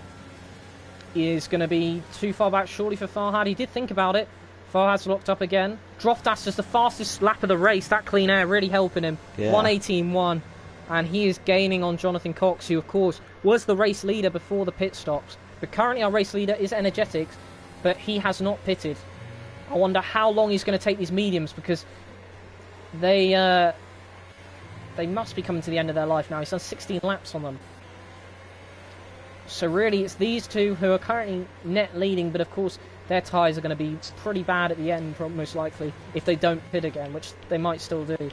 is going to be too far back, surely, for Farhad. He did think about it. Farhad's locked up again. Droftas is the fastest lap of the race. That clean air really helping him. Yeah. 1:18.1. And he is gaining on Jonathan Cox, who, of course, was the race leader before the pit stops. But currently our race leader is Energetics, but he has not pitted. I wonder how long he's going to take these mediums, because they must be coming to the end of their life now. He's done 16 laps on them. So really it's these two who are currently net leading, but of course their tyres are going to be pretty bad at the end, most likely, if they don't pit again, which they might still do.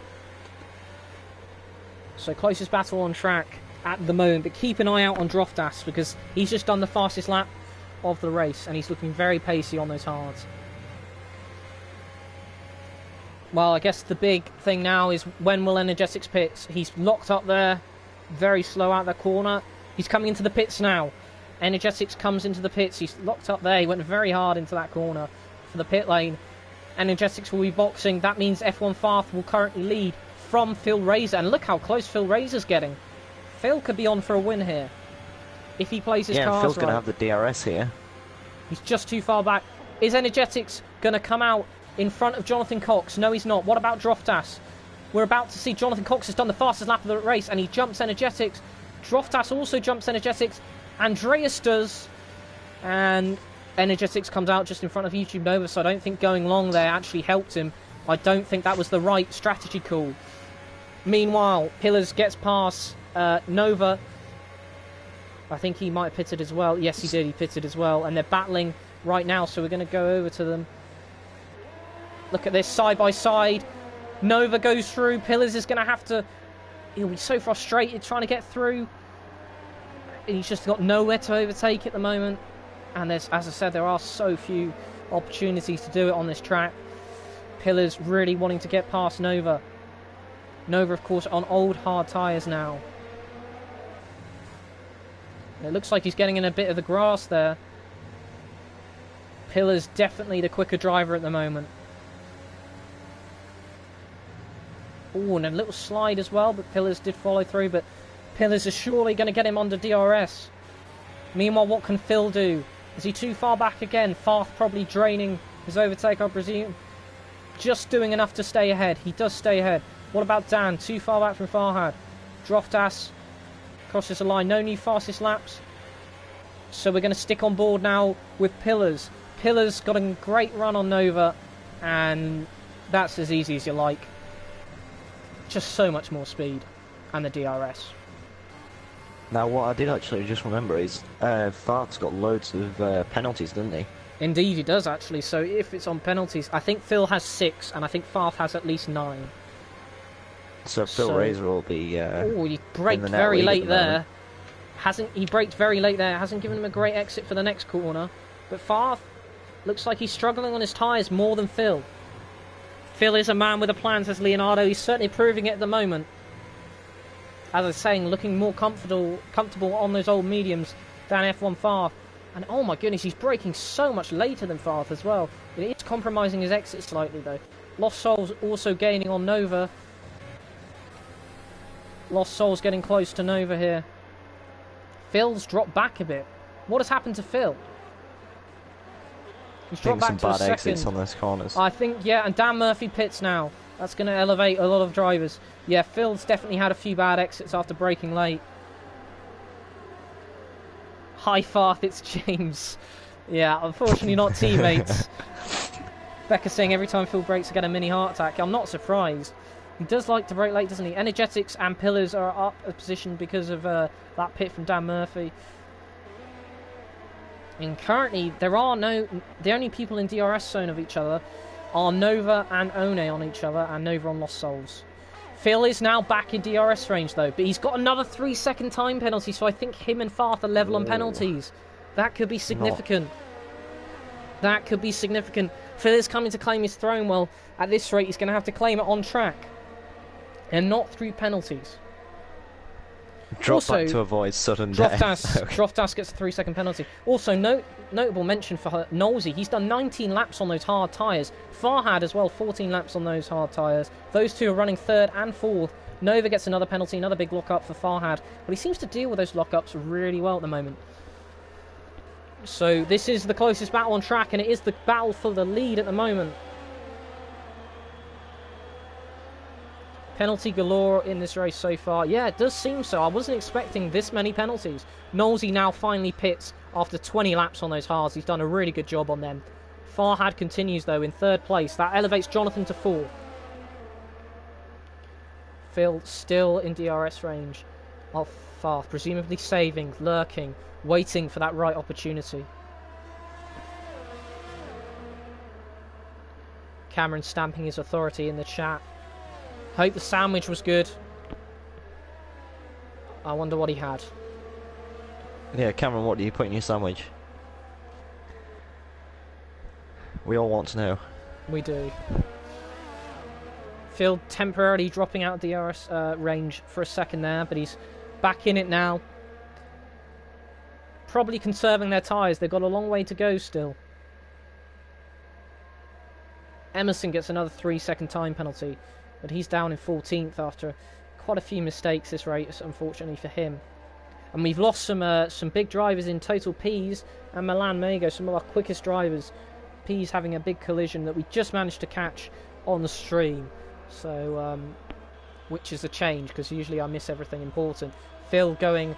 So closest battle on track at the moment, but keep an eye out on Droftas, because he's just done the fastest lap of the race and he's looking very pacey on those hards. Well, I guess the big thing now is when will Energetics pit? He's locked up there, very slow out the corner. He's coming into the pits now. Energetics comes into the pits. He's locked up there. He went very hard into that corner for the pit lane. Energetics will be boxing. That means F1 Farth will currently lead from Phil Razor. And look how close Phil Razor's getting. Phil could be on for a win here if he plays his cards right. Yeah, Phil's going to have the DRS here. He's just too far back. Is Energetics going to come out in front of Jonathan Cox? No, he's not. What about Droftas? We're about to see Jonathan Cox has done the fastest lap of the race and he jumps Energetics. Droftas also jumps Energetics. Andreas does. And Energetics comes out just in front of YouTube Nova, so I don't think going long there actually helped him. I don't think that was the right strategy call. Meanwhile, Pillars gets past Nova. I think he might have pitted as well. Yes, he did. He pitted as well. And they're battling right now, so we're going to go over to them. Look at this, side by side. Nova goes through. Pillars is going to have to... He'll be so frustrated trying to get through. He's just got nowhere to overtake at the moment. And there's, as I said, there are so few opportunities to do it on this track. Pillars really wanting to get past Nova. Nova, of course, on old hard tyres now. And it looks like he's getting in a bit of the grass there. Pillars definitely the quicker driver at the moment. Oh, and a little slide as well, but Pillars did follow through, but Pillars is surely going to get him under DRS. Meanwhile, what can Phil do? Is he too far back again? Farth probably draining his overtake, I presume. Just doing enough to stay ahead. He does stay ahead. What about Dan? Too far back from Farhad. Droftas crosses the line. No new fastest laps. So we're going to stick on board now with Pillars. Pillars got a great run on Nova, and that's as easy as you like. Just so much more speed and the DRS. Now, what I did actually just remember is Fart's got loads of penalties, doesn't he? Indeed, he does actually. So if it's on penalties, I think Phil has 6, and I think Farth has at least 9. So Phil Razor will be. Oh, he braked very late there. He braked very late there. Hasn't given him a great exit for the next corner. But Farth looks like he's struggling on his tyres more than Phil. Phil is a man with a plan, says Leonardo. He's certainly proving it at the moment. As I was saying, looking more comfortable on those old mediums than F1 Farth. And oh my goodness, he's braking so much later than Farth as well. It is compromising his exit slightly though. Lost Souls also gaining on Nova. Lost Souls getting close to Nova here. Phil's dropped back a bit. What has happened to Phil? He's dropped back to a second. Exits on those corners. I think, yeah, and Dan Murphy pits now. That's going to elevate a lot of drivers. Yeah, Phil's definitely had a few bad exits after braking late. Hi Farth, it's James. Yeah, unfortunately not teammates. Becca saying every time Phil brakes I get a mini heart attack. I'm not surprised. He does like to brake late, doesn't he? Energetics and Pillars are up a position because of that pit from Dan Murphy. And currently, there are the only people in DRS zone of each other are Nova and One on each other, and Nova on Lost Souls. Phil is now back in DRS range though, but he's got another 3-second time penalty, so I think him and Farth are level on penalties. That could be significant. That could be significant. Phil is coming to claim his throne. Well, at this rate, he's going to have to claim it on track and not through penalties. Drop back to avoid sudden death. Droftas gets a 3-second penalty. Also, notable mention for Nolsey. He's done 19 laps on those hard tyres. Farhad as well, 14 laps on those hard tyres. Those two are running third and fourth. Nova gets another penalty, another big lock-up for Farhad. But he seems to deal with those lock-ups really well at the moment. So this is the closest battle on track, and it is the battle for the lead at the moment. Penalty galore in this race so far. Yeah, it does seem so. I wasn't expecting this many penalties. Nolsey now finally pits after 20 laps on those hards. He's done a really good job on them. Farhad continues, though, in third place. That elevates Jonathan to fourth. Phil still in DRS range of Farth, presumably saving, lurking, waiting for that right opportunity. Cameron stamping his authority in the chat. Hope the sandwich was good. I wonder what he had. Yeah, Cameron, what do you put in your sandwich? We all want to know. We do. Phil temporarily dropping out of DRS range for a second there, but he's back in it now. Probably conserving their tyres. They've got a long way to go still. Emerson gets another 3-second time penalty, but he's down in 14th after quite a few mistakes this race, unfortunately for him. And we've lost some big drivers in Total Peas and Milan Mago, some of our quickest drivers. Peas having a big collision that we just managed to catch on the stream. So, which is a change, because usually I miss everything important. Phil going,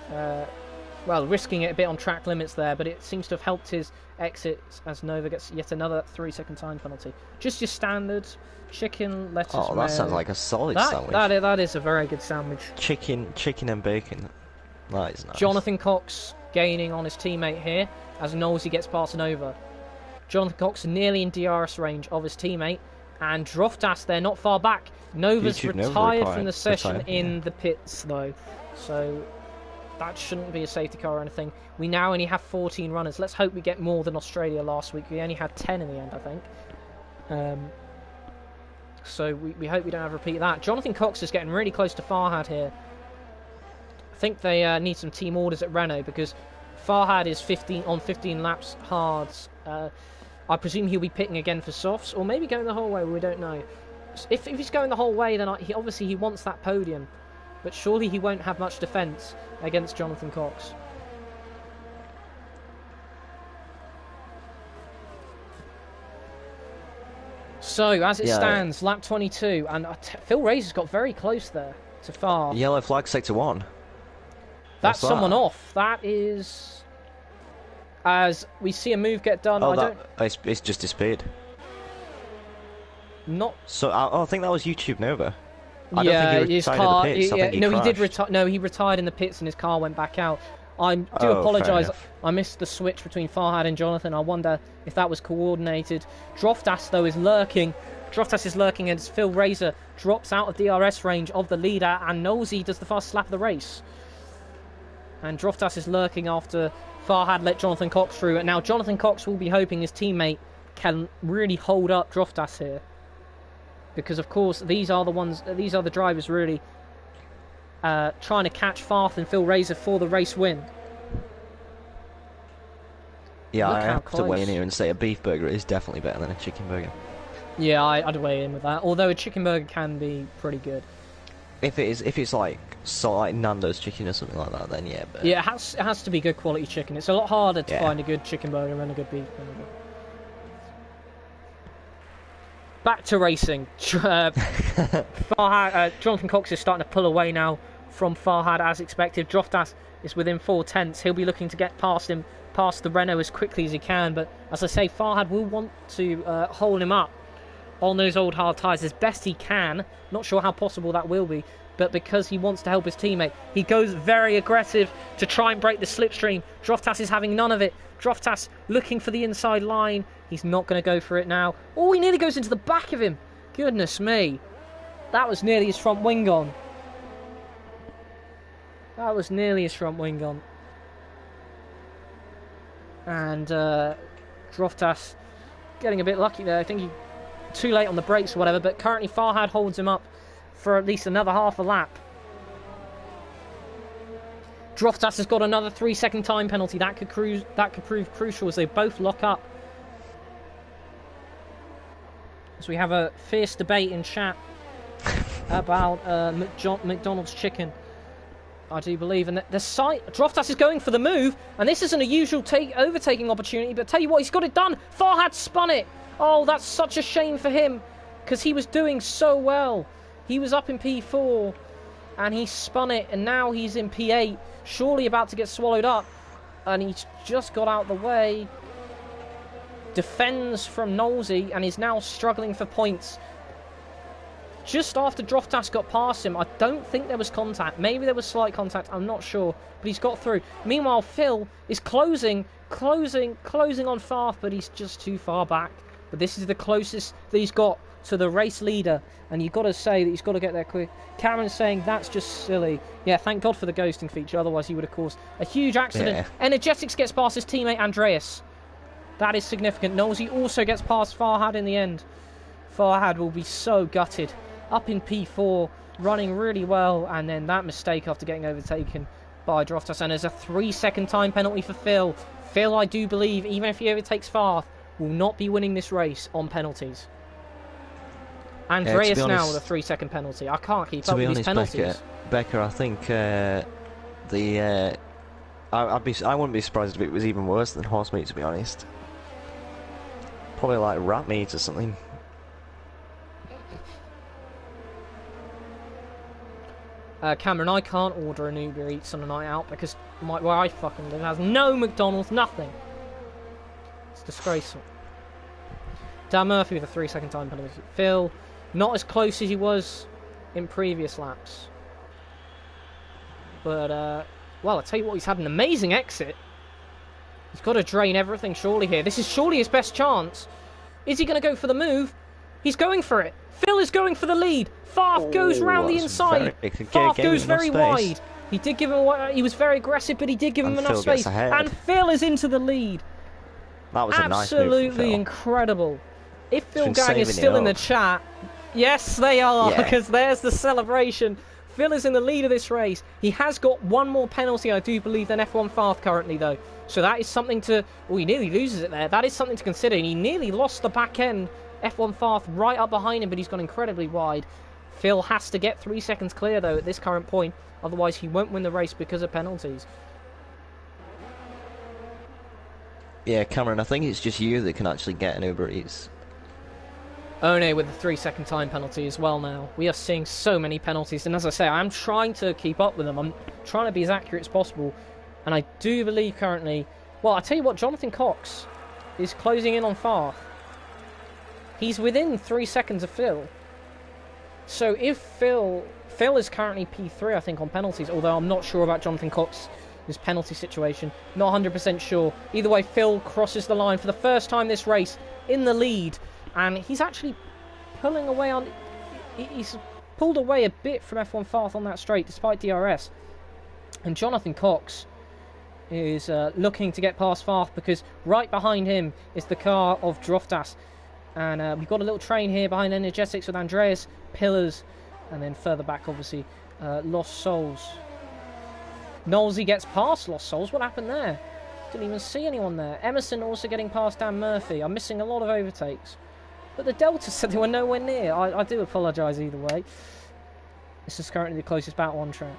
well, risking it a bit on track limits there, but it seems to have helped his exits as Nova gets yet another 3-second time penalty. Just your standard chicken, lettuce, Oh, that sounds like a solid sandwich. That is a very good sandwich. Chicken and bacon. That is nice. Jonathan Cox gaining on his teammate here as Nolsey gets past Nova. Jonathan Cox nearly in DRS range of his teammate, and Droftas there not far back. Nova's retired from the session in the pits though, so that shouldn't be a safety car or anything. We now only have 14 runners. Let's hope we get more than Australia last week. We only had 10 in the end, I think. So we hope we don't have to repeat that. Jonathan Cox is getting really close to Farhad here. I think they need some team orders at Renault, because Farhad is 15 laps hards. I presume he'll be pitting again for softs, or maybe going the whole way. We don't know. If he's going the whole way, then obviously he wants that podium, but surely he won't have much defence against Jonathan Cox. So as it stands, lap 22, and Phil Razor's got very close there to Far. Yellow flag, sector 1. That's someone off. That is, as we see a move get done. Oh, it's just disappeared. Not. So I think that was YouTube Nova. I yeah, don't think he his retired car. in the pits. I think he no, crashed. he did retire. No, he retired in the pits, and his car went back out. I do apologise. I missed the switch between Farhad and Jonathan. I wonder if that was coordinated. Droftas, though, is lurking. Droftas is lurking as Phil Razor drops out of DRS range of the leader, and Nolsey does the fast lap of the race. And Droftas is lurking after Farhad let Jonathan Cox through. And now Jonathan Cox will be hoping his teammate can really hold up Droftas here, because of course these are the drivers really trying to catch Farth and Phil Razor for the race win. Yeah, I have to weigh in here and say a beef burger is definitely better than a chicken burger. Yeah, I'd weigh in with that. Although a chicken burger can be pretty good. If it's like Nando's chicken or something like that, then yeah. But yeah, it has to be good quality chicken. It's a lot harder to find a good chicken burger than a good beef burger. Back to racing. Jonathan Cox is starting to pull away now from Farhad as expected. Droftas is within 4/10. He'll be looking to get past him, past the Renault as quickly as he can. But as I say, Farhad will want to hold him up on those old hard tyres as best he can. Not sure how possible that will be, but because he wants to help his teammate, he goes very aggressive to try and break the slipstream. Droftas is having none of it. Droftas looking for the inside line. He's not going to go for it now. Oh, he nearly goes into the back of him. Goodness me. That was nearly his front wing gone. That was nearly his front wing gone. And Droftas getting a bit lucky there. I think he too late on the brakes or whatever, but currently Farhad holds him up for at least another half a lap. Droftas has got another 3-second time penalty. That could prove crucial as they both lock up. So we have a fierce debate in chat about McDonald's chicken, I do believe. And Droftas is going for the move, and this isn't a usual overtaking opportunity, but tell you what, he's got it done. Farhad spun it. Oh, that's such a shame for him, because he was doing so well. He was up in P4, and he spun it, and now he's in P8, surely about to get swallowed up, and he's just got out the way. Defends from Nolsey, and is now struggling for points. Just after Droftas got past him, I don't think there was contact. Maybe there was slight contact, I'm not sure, but he's got through. Meanwhile, Phil is closing on Farth, but he's just too far back. But this is the closest that he's got to the race leader, and you've got to say that he's got to get there quick. Cameron's saying that's just silly. Yeah, thank God for the ghosting feature, otherwise he would have caused a huge accident. Yeah. Energetics gets past his teammate Andreas. That is significant. Nosey also gets past Farhad in the end. Farhad will be so gutted. Up in P4, running really well, and then that mistake after getting overtaken by Droftas. And there's a 3-second time penalty for Phil. Phil, I do believe, even if he overtakes Farth, will not be winning this race on penalties. Andreas now with a 3-second penalty. I can't keep up with these penalties. Becker, I think I wouldn't be surprised if it was even worse than horse meat, to be honest. Probably like rat meat or something. Cameron, I can't order an Uber Eats on a night out because where I fucking live has no McDonald's, nothing. It's disgraceful. Dan Murphy with a 3-second time penalty. Phil, not as close as he was in previous laps. But, well, I tell you what, he's had an amazing exit. He's got to drain everything surely here. This is surely his best chance. Is he going to go for the move? He's going for it. Phil is going for the lead. Farth goes round the inside. Farth goes very wide. He did give him. He was very aggressive, but he did give him enough space. And Phil is into the lead. That was a nice move absolutely incredible. If Phil Gang is still in the chat, yes, they are, because there's the celebration. Phil is in the lead of this race. He has got one more penalty, I do believe, than F1 Farth currently, though. So that is something to... Oh, he nearly loses it there. That is something to consider. And he nearly lost the back end. F1 Farth right up behind him, but he's gone incredibly wide. Phil has to get 3 seconds clear, though, at this current point. Otherwise, he won't win the race because of penalties. Yeah, Cameron, I think it's just you that can actually get an Uber Eats. One with the 3-second time penalty as well now. We are seeing so many penalties, and as I say, I'm trying to keep up with them. I'm trying to be as accurate as possible, and I do believe currently... Well, I tell you what, Jonathan Cox is closing in on Farth. He's within 3 seconds of Phil. So if Phil is currently P3, I think, on penalties, although I'm not sure about Jonathan Cox's penalty situation. Not 100% sure. Either way, Phil crosses the line for the first time this race in the lead. And he's actually pulling away on... He's pulled away a bit from F1 Farth on that straight, despite DRS. And Jonathan Cox is looking to get past Farth, because right behind him is the car of Droftas. And we've got a little train here behind Energetics with Andreas, Pillars, and then further back, obviously, Lost Souls. Knowlesy gets past Lost Souls. What happened there? Didn't even see anyone there. Emerson also getting past Dan Murphy. I'm missing a lot of overtakes. But the Delta said they were nowhere near. I do apologise either way. This is currently the closest battle on track.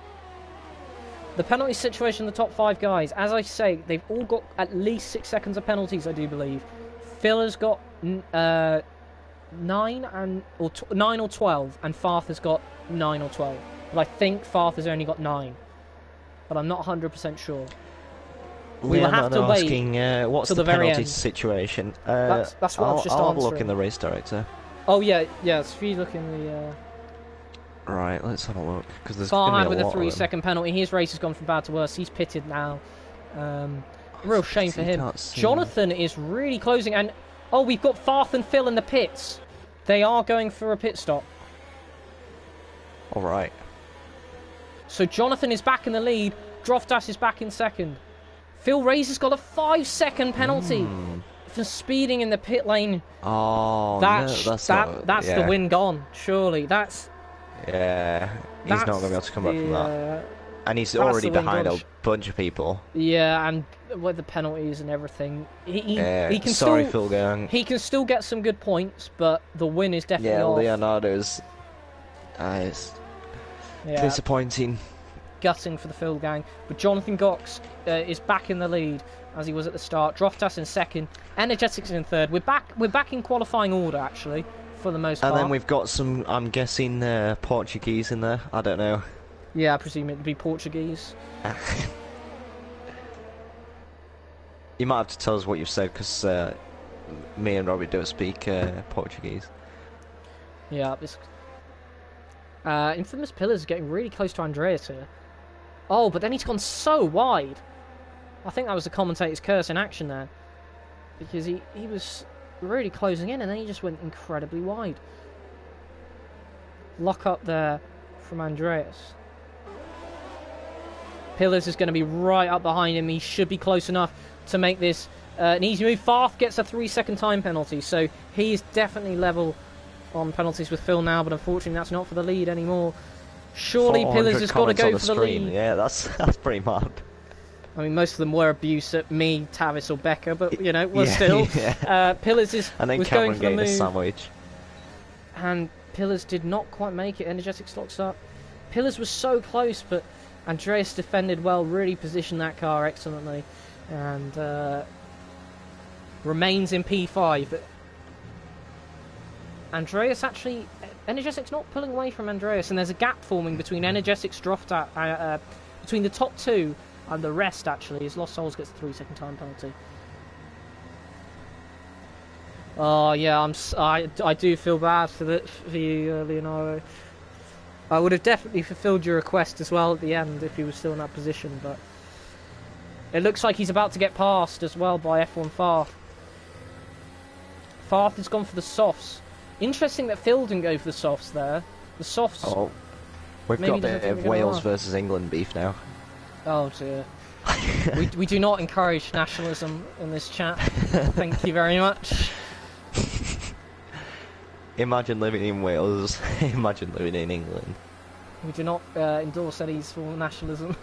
The penalty situation, the top 5 guys, as I say, they've all got at least 6 seconds of penalties, I do believe. Phil has got 9 or 12, and Farth has got 9 or 12. But I think Farth has only got 9. But I'm not 100% sure. We will have to wait what's till the very penalty end. situation? That's what I was just I'll answering. have a look in the race director. Oh yeah, if you look in the... Right, let's have a look. Because there's Farhad with a 3-second penalty. His race has gone from bad to worse. He's pitted now. Real shame for him. Jonathan is really closing, and we've got Farth and Phil in the pits. They are going for a pit stop. All right. So Jonathan is back in the lead. Droftas is back in second. Phil Razor's got a 5-second penalty for speeding in the pit lane. Oh, that's the the win gone. Surely that's. Yeah, he's not going to be able to come back from that. And he's That's already the way you behind a gotta bunch of people. Yeah, and with the penalties and everything, he can Sorry, still Phil Gang. he can still get some good points, but the win is definitely Yeah, off. Leonardo's it's disappointing. Gutting for the Phil Gang, but Jonathan Cox is back in the lead as he was at the start. Droftas in second, Energetics in third. We're back in qualifying order actually for the most part. And then we've got some, I'm guessing, Portuguese in there. I don't know. Yeah, I presume it'd be Portuguese. You might have to tell us what you've said, because me and Robbie don't speak Portuguese. Yeah, this Infamous Pillars is getting really close to Andreas here. Oh, but then he's gone so wide. I think that was the commentator's curse in action there, because he was really closing in and then he just went incredibly wide. Lock up there from Andreas. Pillars is going to be right up behind him. He should be close enough to make this an easy move. Farth gets a 3-second time penalty, so he is definitely level on penalties with Phil now, but unfortunately that's not for the lead anymore. Surely Pillars has got to go for the lead. Yeah, that's pretty mad. I mean, most of them were abuse at me, Tavis or Becca, but, you know, still. Yeah. Pillars and then was Cameron going for the move. A sandwich. And Pillars did not quite make it. Energetics locks up. Pillars was so close, but Andreas defended well, really positioned that car excellently, and remains in P5. But Andreas actually... Energetics not pulling away from Andreas, and there's a gap forming between Energetics, Droftat, between the top two and the rest, actually, as Lost Souls gets a 3-second time penalty. Oh, yeah, I do feel bad for you, Leonardo. I would have definitely fulfilled your request as well at the end if he was still in that position, but it looks like he's about to get passed as well by F1 Farth. Farth has gone for the softs. Interesting that Phil didn't go for the softs there. The softs... Oh, we've got a bit of Wales versus England beef now. Oh dear. we do not encourage nationalism in this chat. Thank you very much. Imagine living in Wales. Imagine living in England. We do not endorse any form of nationalism.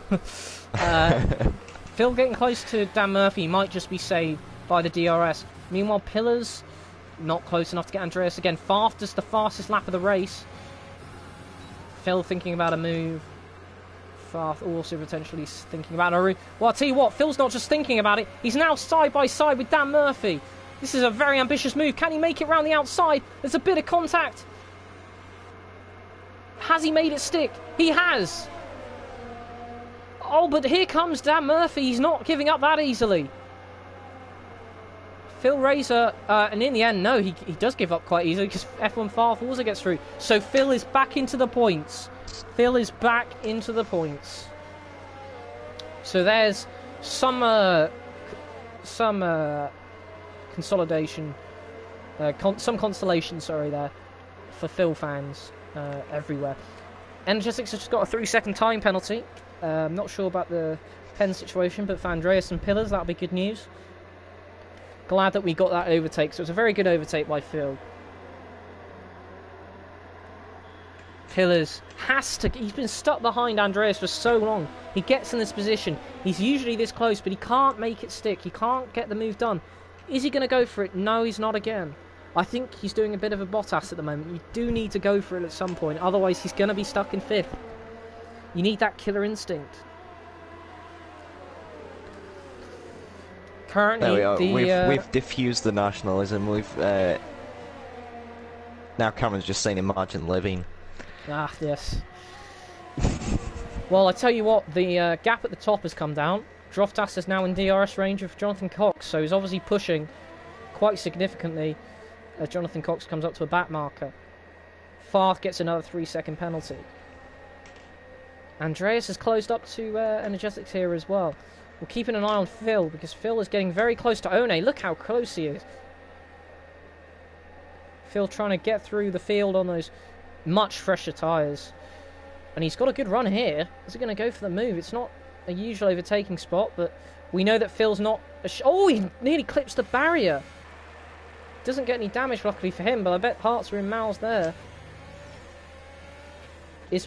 Phil getting close to Dan Murphy might just be saved by the DRS. Meanwhile, Pillars not close enough to get Andreas again. Farth does the fastest lap of the race. Phil thinking about a move. Farth also potentially thinking about a route. Well, I'll tell you what, Phil's not just thinking about it. He's now side by side with Dan Murphy. This is a very ambitious move. Can he make it round the outside? There's a bit of contact. Has he made it stick? He has. Oh, but here comes Dan Murphy. He's not giving up that easily. Phil Razor, and in the end, no, he does give up quite easily because F1 Farth also gets through. So Phil is back into the points. Phil is back into the points. So there's some consolidation, some consolation, sorry, there for Phil fans everywhere. Energetics has just got a 3-second time penalty. I'm not sure about the pen situation, but for Andreas and Pillars, that'll be good news. Glad that we got that overtake. So it's a very good overtake by Phil. Pillars has to... He's been stuck behind Andreas for so long. He gets in this position. He's usually this close, but he can't make it stick. He can't get the move done. Is he going to go for it? No, he's not again. I think he's doing a bit of a Bottas at the moment. You do need to go for it at some point. Otherwise, he's going to be stuck in 5th. You need that killer instinct. Currently, there we are. We've diffused the nationalism. We've now Cameron's just saying imagine living. Ah, yes. Well, I tell you what, the gap at the top has come down. Droftas is now in DRS range of Jonathan Cox, so he's obviously pushing quite significantly as Jonathan Cox comes up to a back marker. Farth gets another 3-second penalty. Andreas has closed up to Energetics here as well. We're keeping an eye on Phil, because Phil is getting very close to One. Look how close he is. Phil trying to get through the field on those much fresher tyres. And he's got a good run here. Is he going to go for the move? It's not a usual overtaking spot, but we know that Phil's not... Oh, he nearly clips the barrier. Doesn't get any damage, luckily for him, but I bet hearts are in mouths there.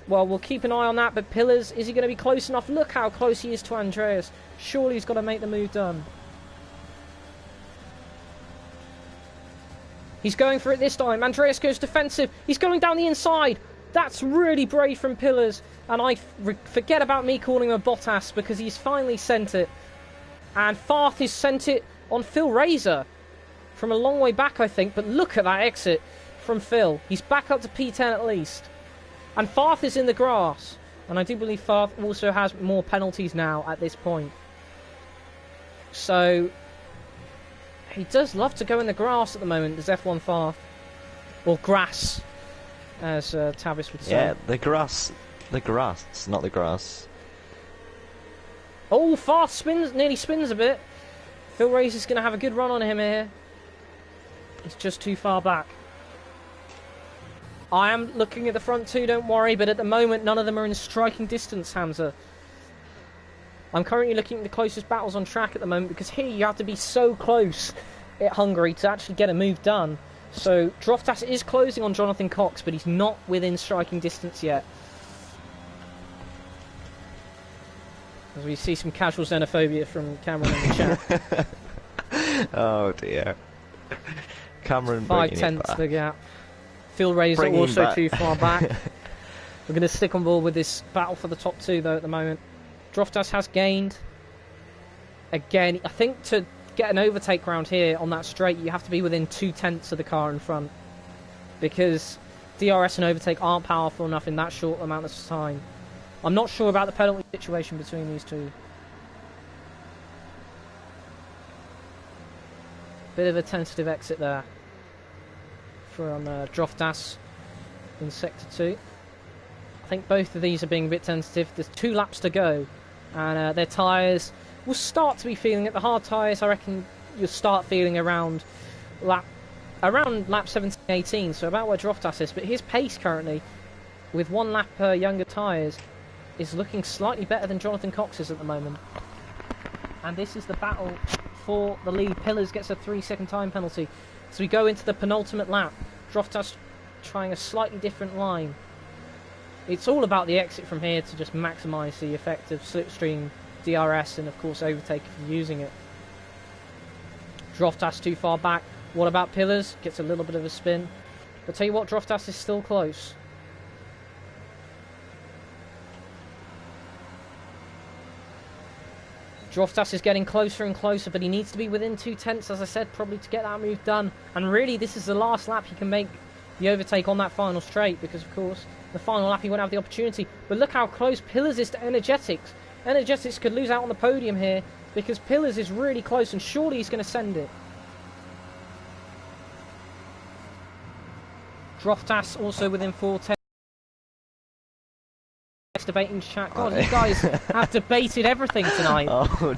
Well, we'll keep an eye on that, but Pillars, is he going to be close enough? Look how close he is to Andreas. Surely he's got to make the move done. He's going for it this time. Andreas goes defensive. He's going down the inside. That's really brave from Pillars. And I forget about me calling him a Bottas because he's finally sent it. And Farth has sent it on Phil Razor from a long way back, I think. But look at that exit from Phil. He's back up to P10 at least. And Farth is in the grass. And I do believe Farth also has more penalties now at this point. So he does love to go in the grass at the moment, does F1 Farth. Or grass, as Tavis would say. Yeah, the grass, not the grass. Oh, Farth nearly spins a bit. Phil Razor's going to have a good run on him here. He's just too far back. I am looking at the front two, don't worry, but at the moment none of them are in striking distance, Hamza. I'm currently looking at the closest battles on track at the moment because here you have to be so close at Hungary to actually get a move done. So Droftas is closing on Jonathan Cox, but he's not within striking distance yet. As we see some casual xenophobia from Cameron in the chat. Oh dear. Cameron 5/10 the gap. Phil Razor also too far back. We're going to stick on board with this battle for the top two though at the moment. Droftas has gained. Again, I think to get an overtake round here on that straight, you have to be within 2/10 of the car in front. Because DRS and overtake aren't powerful enough in that short amount of time. I'm not sure about the penalty situation between these two. Bit of a tentative exit there from Droftas in Sector 2. I think both of these are being a bit tentative. There's 2 laps to go, and their tyres will start to be feeling it. The hard tyres, I reckon, you'll start feeling around lap 17-18, so about where Droftas is. But his pace currently, with 1 lap younger tyres, is looking slightly better than Jonathan Cox's at the moment. And this is the battle for the lead. Pillars gets a 3-second time penalty. So we go into the penultimate lap. Droftas trying a slightly different line. It's all about the exit from here to just maximise the effect of slipstream, DRS, and of course overtake if you're using it. Droftas too far back. What about Pillars? Gets a little bit of a spin. But tell you what, Droftas is still close. Droftas is getting closer and closer, but he needs to be within 2/10, as I said, probably to get that move done. And really, this is the last lap he can make the overtake on that final straight, because of course, the final lap he won't have the opportunity. But look how close Pillars is to Energetics. Energetics could lose out on the podium here, because Pillars is really close, and surely he's going to send it. Droftas also within 4/10. Debating chat. God, you guys have debated everything tonight.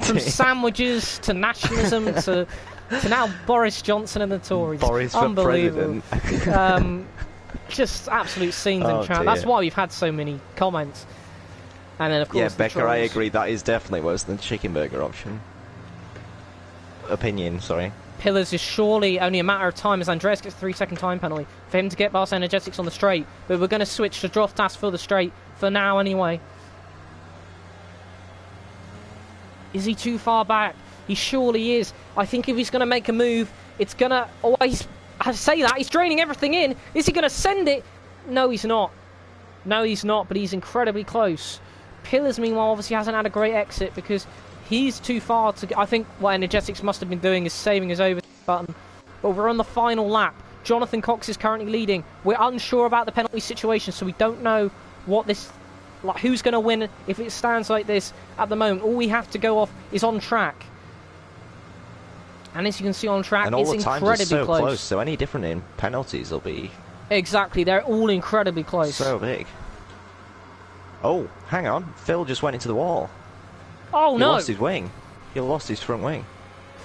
From sandwiches to nationalism to now Boris Johnson and the Tories. Boris Unbelievable. For president. Just absolute scenes in chat. That's why we've had so many comments. And then of course, yeah, Becca, I agree. That is definitely worse than the chicken burger option. Opinion, sorry. Pillars is surely only a matter of time as Andreas gets a 3-second time penalty for him to get past Energetics on the straight. But we're going to switch to Droftas for the straight for now anyway. Is he too far back? He surely is. I think if he's going to make a move, it's going to... Oh, I say that. He's draining everything in. Is he going to send it? No, he's not. No, he's not, but he's incredibly close. Pillars, meanwhile, obviously hasn't had a great exit because he's too far to... I think what Energetics must have been doing is saving his overtake button. But we're on the final lap. Jonathan Cox is currently leading. We're unsure about the penalty situation, so we don't know what this... Like, who's going to win if it stands like this at the moment. All we have to go off is on track. And as you can see on track, and all it's the times incredibly are so close. So any different in penalties will be... Exactly, they're all incredibly close. So big. Oh, hang on. Phil just went into the wall. Oh, no. He lost his wing. He lost his front wing.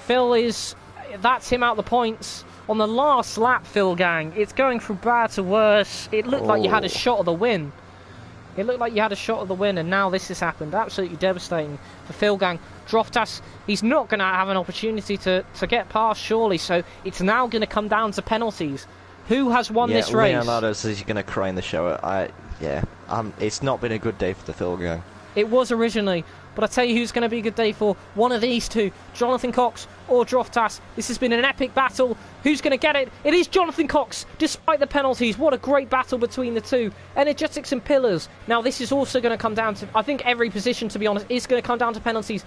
Phil is... That's him out the points. On the last lap, Phil gang, it's going from bad to worse. It looked like you had a shot of the win. It looked like you had a shot of the win, and now this has happened. Absolutely devastating for Phil gang. Droftas, he's not going to have an opportunity to get past, surely, so it's now going to come down to penalties Who has won this race? Leonardo says he's going to cry in the shower. It's not been a good day for the Phil gang. It was originally, but I tell you who's going to be a good day for one of these two, Jonathan Cox or Droftas. This has been an epic battle. Who's going to get it? It is Jonathan Cox, despite the penalties. What a great battle between the two. Energetics and Pillars. Now, this is also going to come down to, I think every position, to be honest, is going to come down to penalties.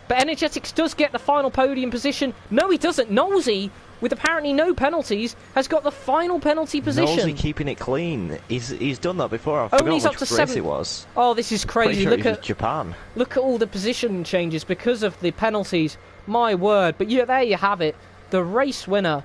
But Energetics does get the final podium position. No, he doesn't. Nosey, with apparently no penalties, has got the final penalty position. Nosey keeping it clean. He's done that before. I forgot he's up which to race it was. Oh, this is crazy. Pretty sure it was Japan. Look at all the position changes because of the penalties. My word. But yeah, there you have it. The race winner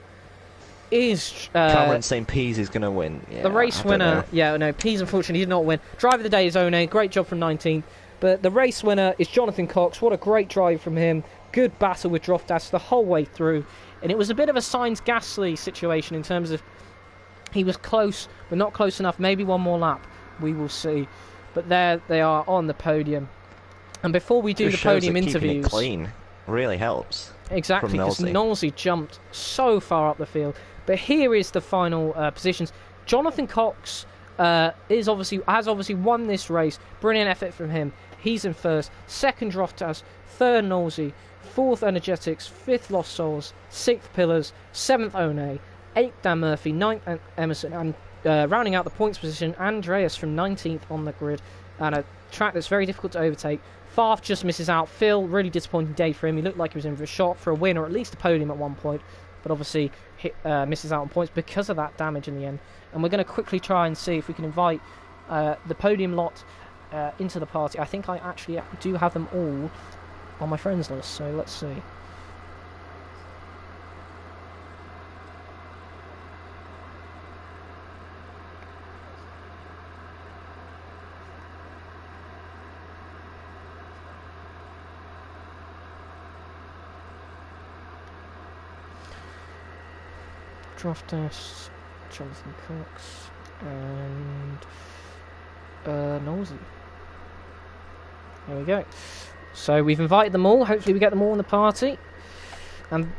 is... Cameron saying Pease is going to win. Yeah, the race winner... Yeah, no, Pease unfortunately did not win. Driver of the day is One. Great job from 19th. But the race winner is Jonathan Cox. What a great drive from him. Good battle with Droftas the whole way through. And it was a bit of a Sainz Gasly situation in terms of he was close, but not close enough. Maybe one more lap. We will see. But there they are on the podium. And before we do the podium interviews... It clean really helps. Exactly, because Nosey jumped so far up the field. But here is the final positions. Jonathan Cox has obviously won this race. Brilliant effort from him. He's in first. Second, Droftas. Third, Nosey. Fourth, Energetics. Fifth, Lost Souls. Sixth, Pillars. Seventh, One. Eighth, Dan Murphy. Ninth, Emerson. And rounding out the points position, Andreas from 19th on the grid. And a track that's very difficult to overtake. Farf just misses out. Phil, really disappointing day for him. He looked like he was in for a shot for a win or at least a podium at one point. But obviously misses out on points because of that damage in the end. And we're going to quickly try and see if we can invite the podium lot into the party. I think I actually do have them all on my friends list, so let's see. Droftas, Jonathan Cox, and Nosey. There we go. So we've invited them all. Hopefully we get them all in the party. And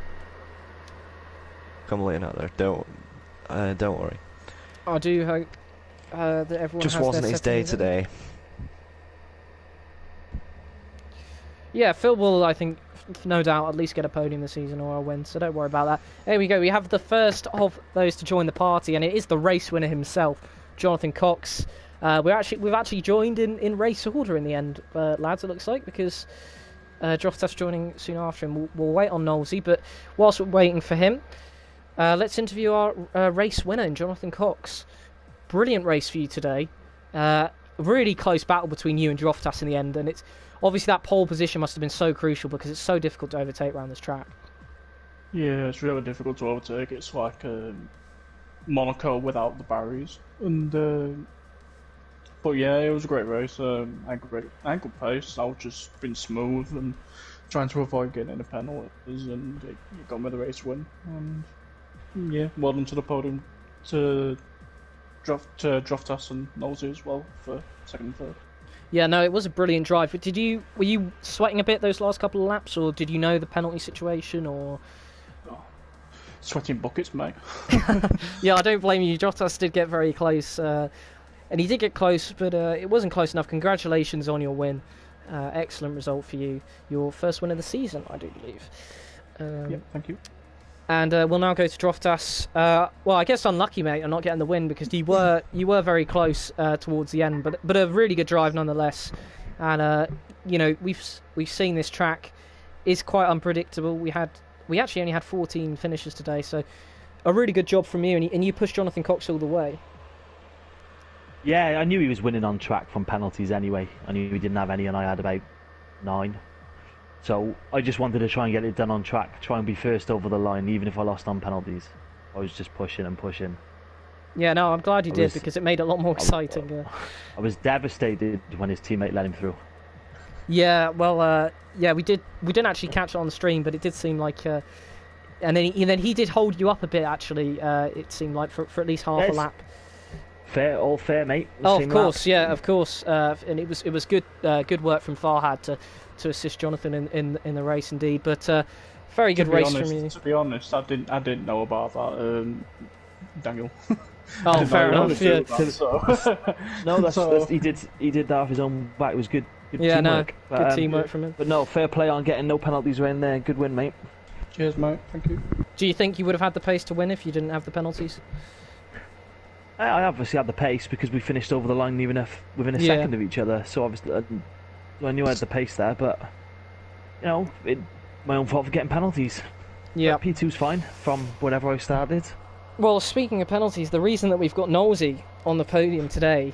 come Leonardo, don't worry. I do hope that everyone just has wasn't their his day settings today. Yeah, Phil will, I think, no doubt, at least get a podium this season or a win, so don't worry about that. There we go, we have the first of those to join the party, and it is the race winner himself, Jonathan Cox. We've actually joined in race order in the end, lads, it looks like, because Droftas joining soon after him. We'll wait on Nosey, but whilst we're waiting for him, let's interview our race winner, Jonathan Cox. Brilliant race for you today. Really close battle between you and Droftas in the end, and it's obviously that pole position must have been so crucial because it's so difficult to overtake around this track. Yeah, it's really difficult to overtake. It's like Monaco without the barriers. And but yeah, it was a great race. I had good pace. I was just being smooth and trying to avoid getting any penalties, and it got me the race win. And yeah, well done to the podium to Droftas and Nosey as well for second and third. Yeah, no, it was a brilliant drive. But were you sweating a bit those last couple of laps, or did you know the penalty situation, or? Oh, sweating buckets, mate. Yeah, I don't blame you. Droftas did get very close, and he did get close, but it wasn't close enough. Congratulations on your win. Excellent result for you. Your first win of the season, I do believe. Yeah, thank you. And we'll now go to Droftas. Well, I guess unlucky, mate, on not getting the win because you were very close towards the end, but a really good drive nonetheless. And you know, we've seen this track is quite unpredictable. We actually only had 14 finishes today, so a really good job from you. And you pushed Jonathan Cox all the way. Yeah, I knew he was winning on track from penalties anyway. I knew he didn't have any, and I had about 9. So I just wanted to try and get it done on track, try and be first over the line, even if I lost on penalties. I was just pushing and pushing. Yeah, no, I'm glad you did because it made it a lot more exciting. I was devastated when his teammate let him through. Yeah, well, yeah, we didn't actually catch it on the stream, but it did seem like, and then he did hold you up a bit. Actually, it seemed like for at least half a lap. All fair, mate. Oh, of course, yeah, of course, and it was good work from Farhad to assist Jonathan in the race indeed, but very good race from you. To be honest, I didn't know about that. Daniel. Oh, fair know enough. he Yeah. was doing that, so. No, that's, So- that's he did that off his own back. It was good. Good Yeah, no, teamwork. good teamwork from him. But no, fair play on getting no penalties around there. Good win, mate. Cheers, mate. Thank you. Do you think you would have had the pace to win if you didn't have the penalties? I obviously had the pace because we finished over the line within a Yeah. second of each other. So obviously, I knew I had the pace there. But you know, my own fault for getting penalties. Yeah. P2's fine from whenever I started. Well, speaking of penalties, the reason that we've got Knowlesy on the podium today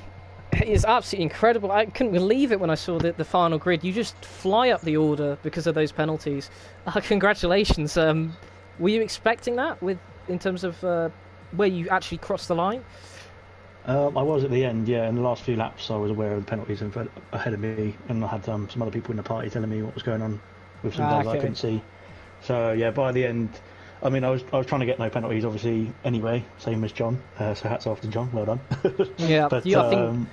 is absolutely incredible. I couldn't believe it when I saw the final grid. You just fly up the order because of those penalties. Congratulations. Were you expecting that in terms of where you actually crossed the line? I was at the end, yeah. In the last few laps, I was aware of the penalties ahead of me, and I had some other people in the party telling me what was going on with some guys I okay. couldn't see. So yeah, by the end, I mean, I was trying to get no penalties, obviously. Anyway, same as John. So hats off to John. Well done. Yeah, But I think.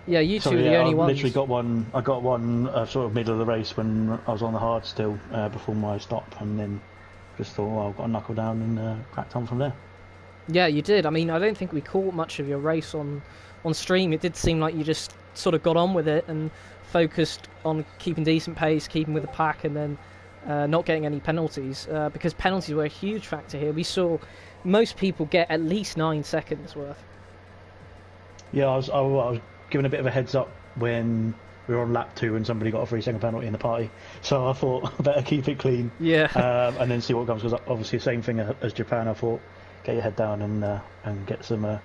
Yeah, you two so, were the yeah, only I ones. literally got one. I got one sort of middle of the race when I was on the hard still before my stop, and then just thought, well, I've got to knuckle down and cracked on from there. Yeah, you did. I mean, I don't think we caught much of your race on stream. It did seem like you just sort of got on with it and focused on keeping decent pace, keeping with the pack, and then not getting any penalties. Because penalties were a huge factor here. We saw most people get at least 9 seconds worth. Yeah, I was given a bit of a heads up when we were on lap 2 and somebody got a 3-second penalty in the party. So I thought I better keep it clean. Yeah. And then see what comes. Because obviously, same thing as Japan. I thought get your head down and get some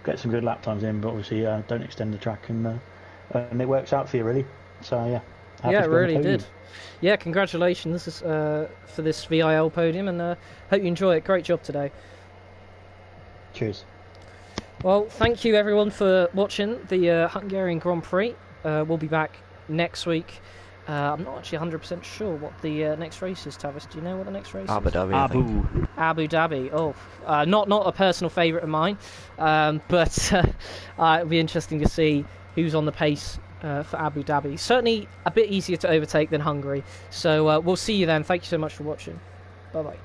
get some good lap times in. But obviously, don't extend the track and it works out for you really. So yeah. happy Yeah, to it be on the really podium. did. Yeah, congratulations for this VIL podium, and hope you enjoy it. Great job today. Cheers. Well, thank you everyone for watching the Hungarian Grand Prix. We'll be back next week. I'm not actually 100% sure what the next race is, Tavis. Do you know what the next race Abu is? Dhabi. I think. Abu Dhabi. Oh, not a personal favourite of mine, but it'll be interesting to see who's on the pace for Abu Dhabi. Certainly a bit easier to overtake than Hungary. So we'll see you then. Thank you so much for watching. Bye bye.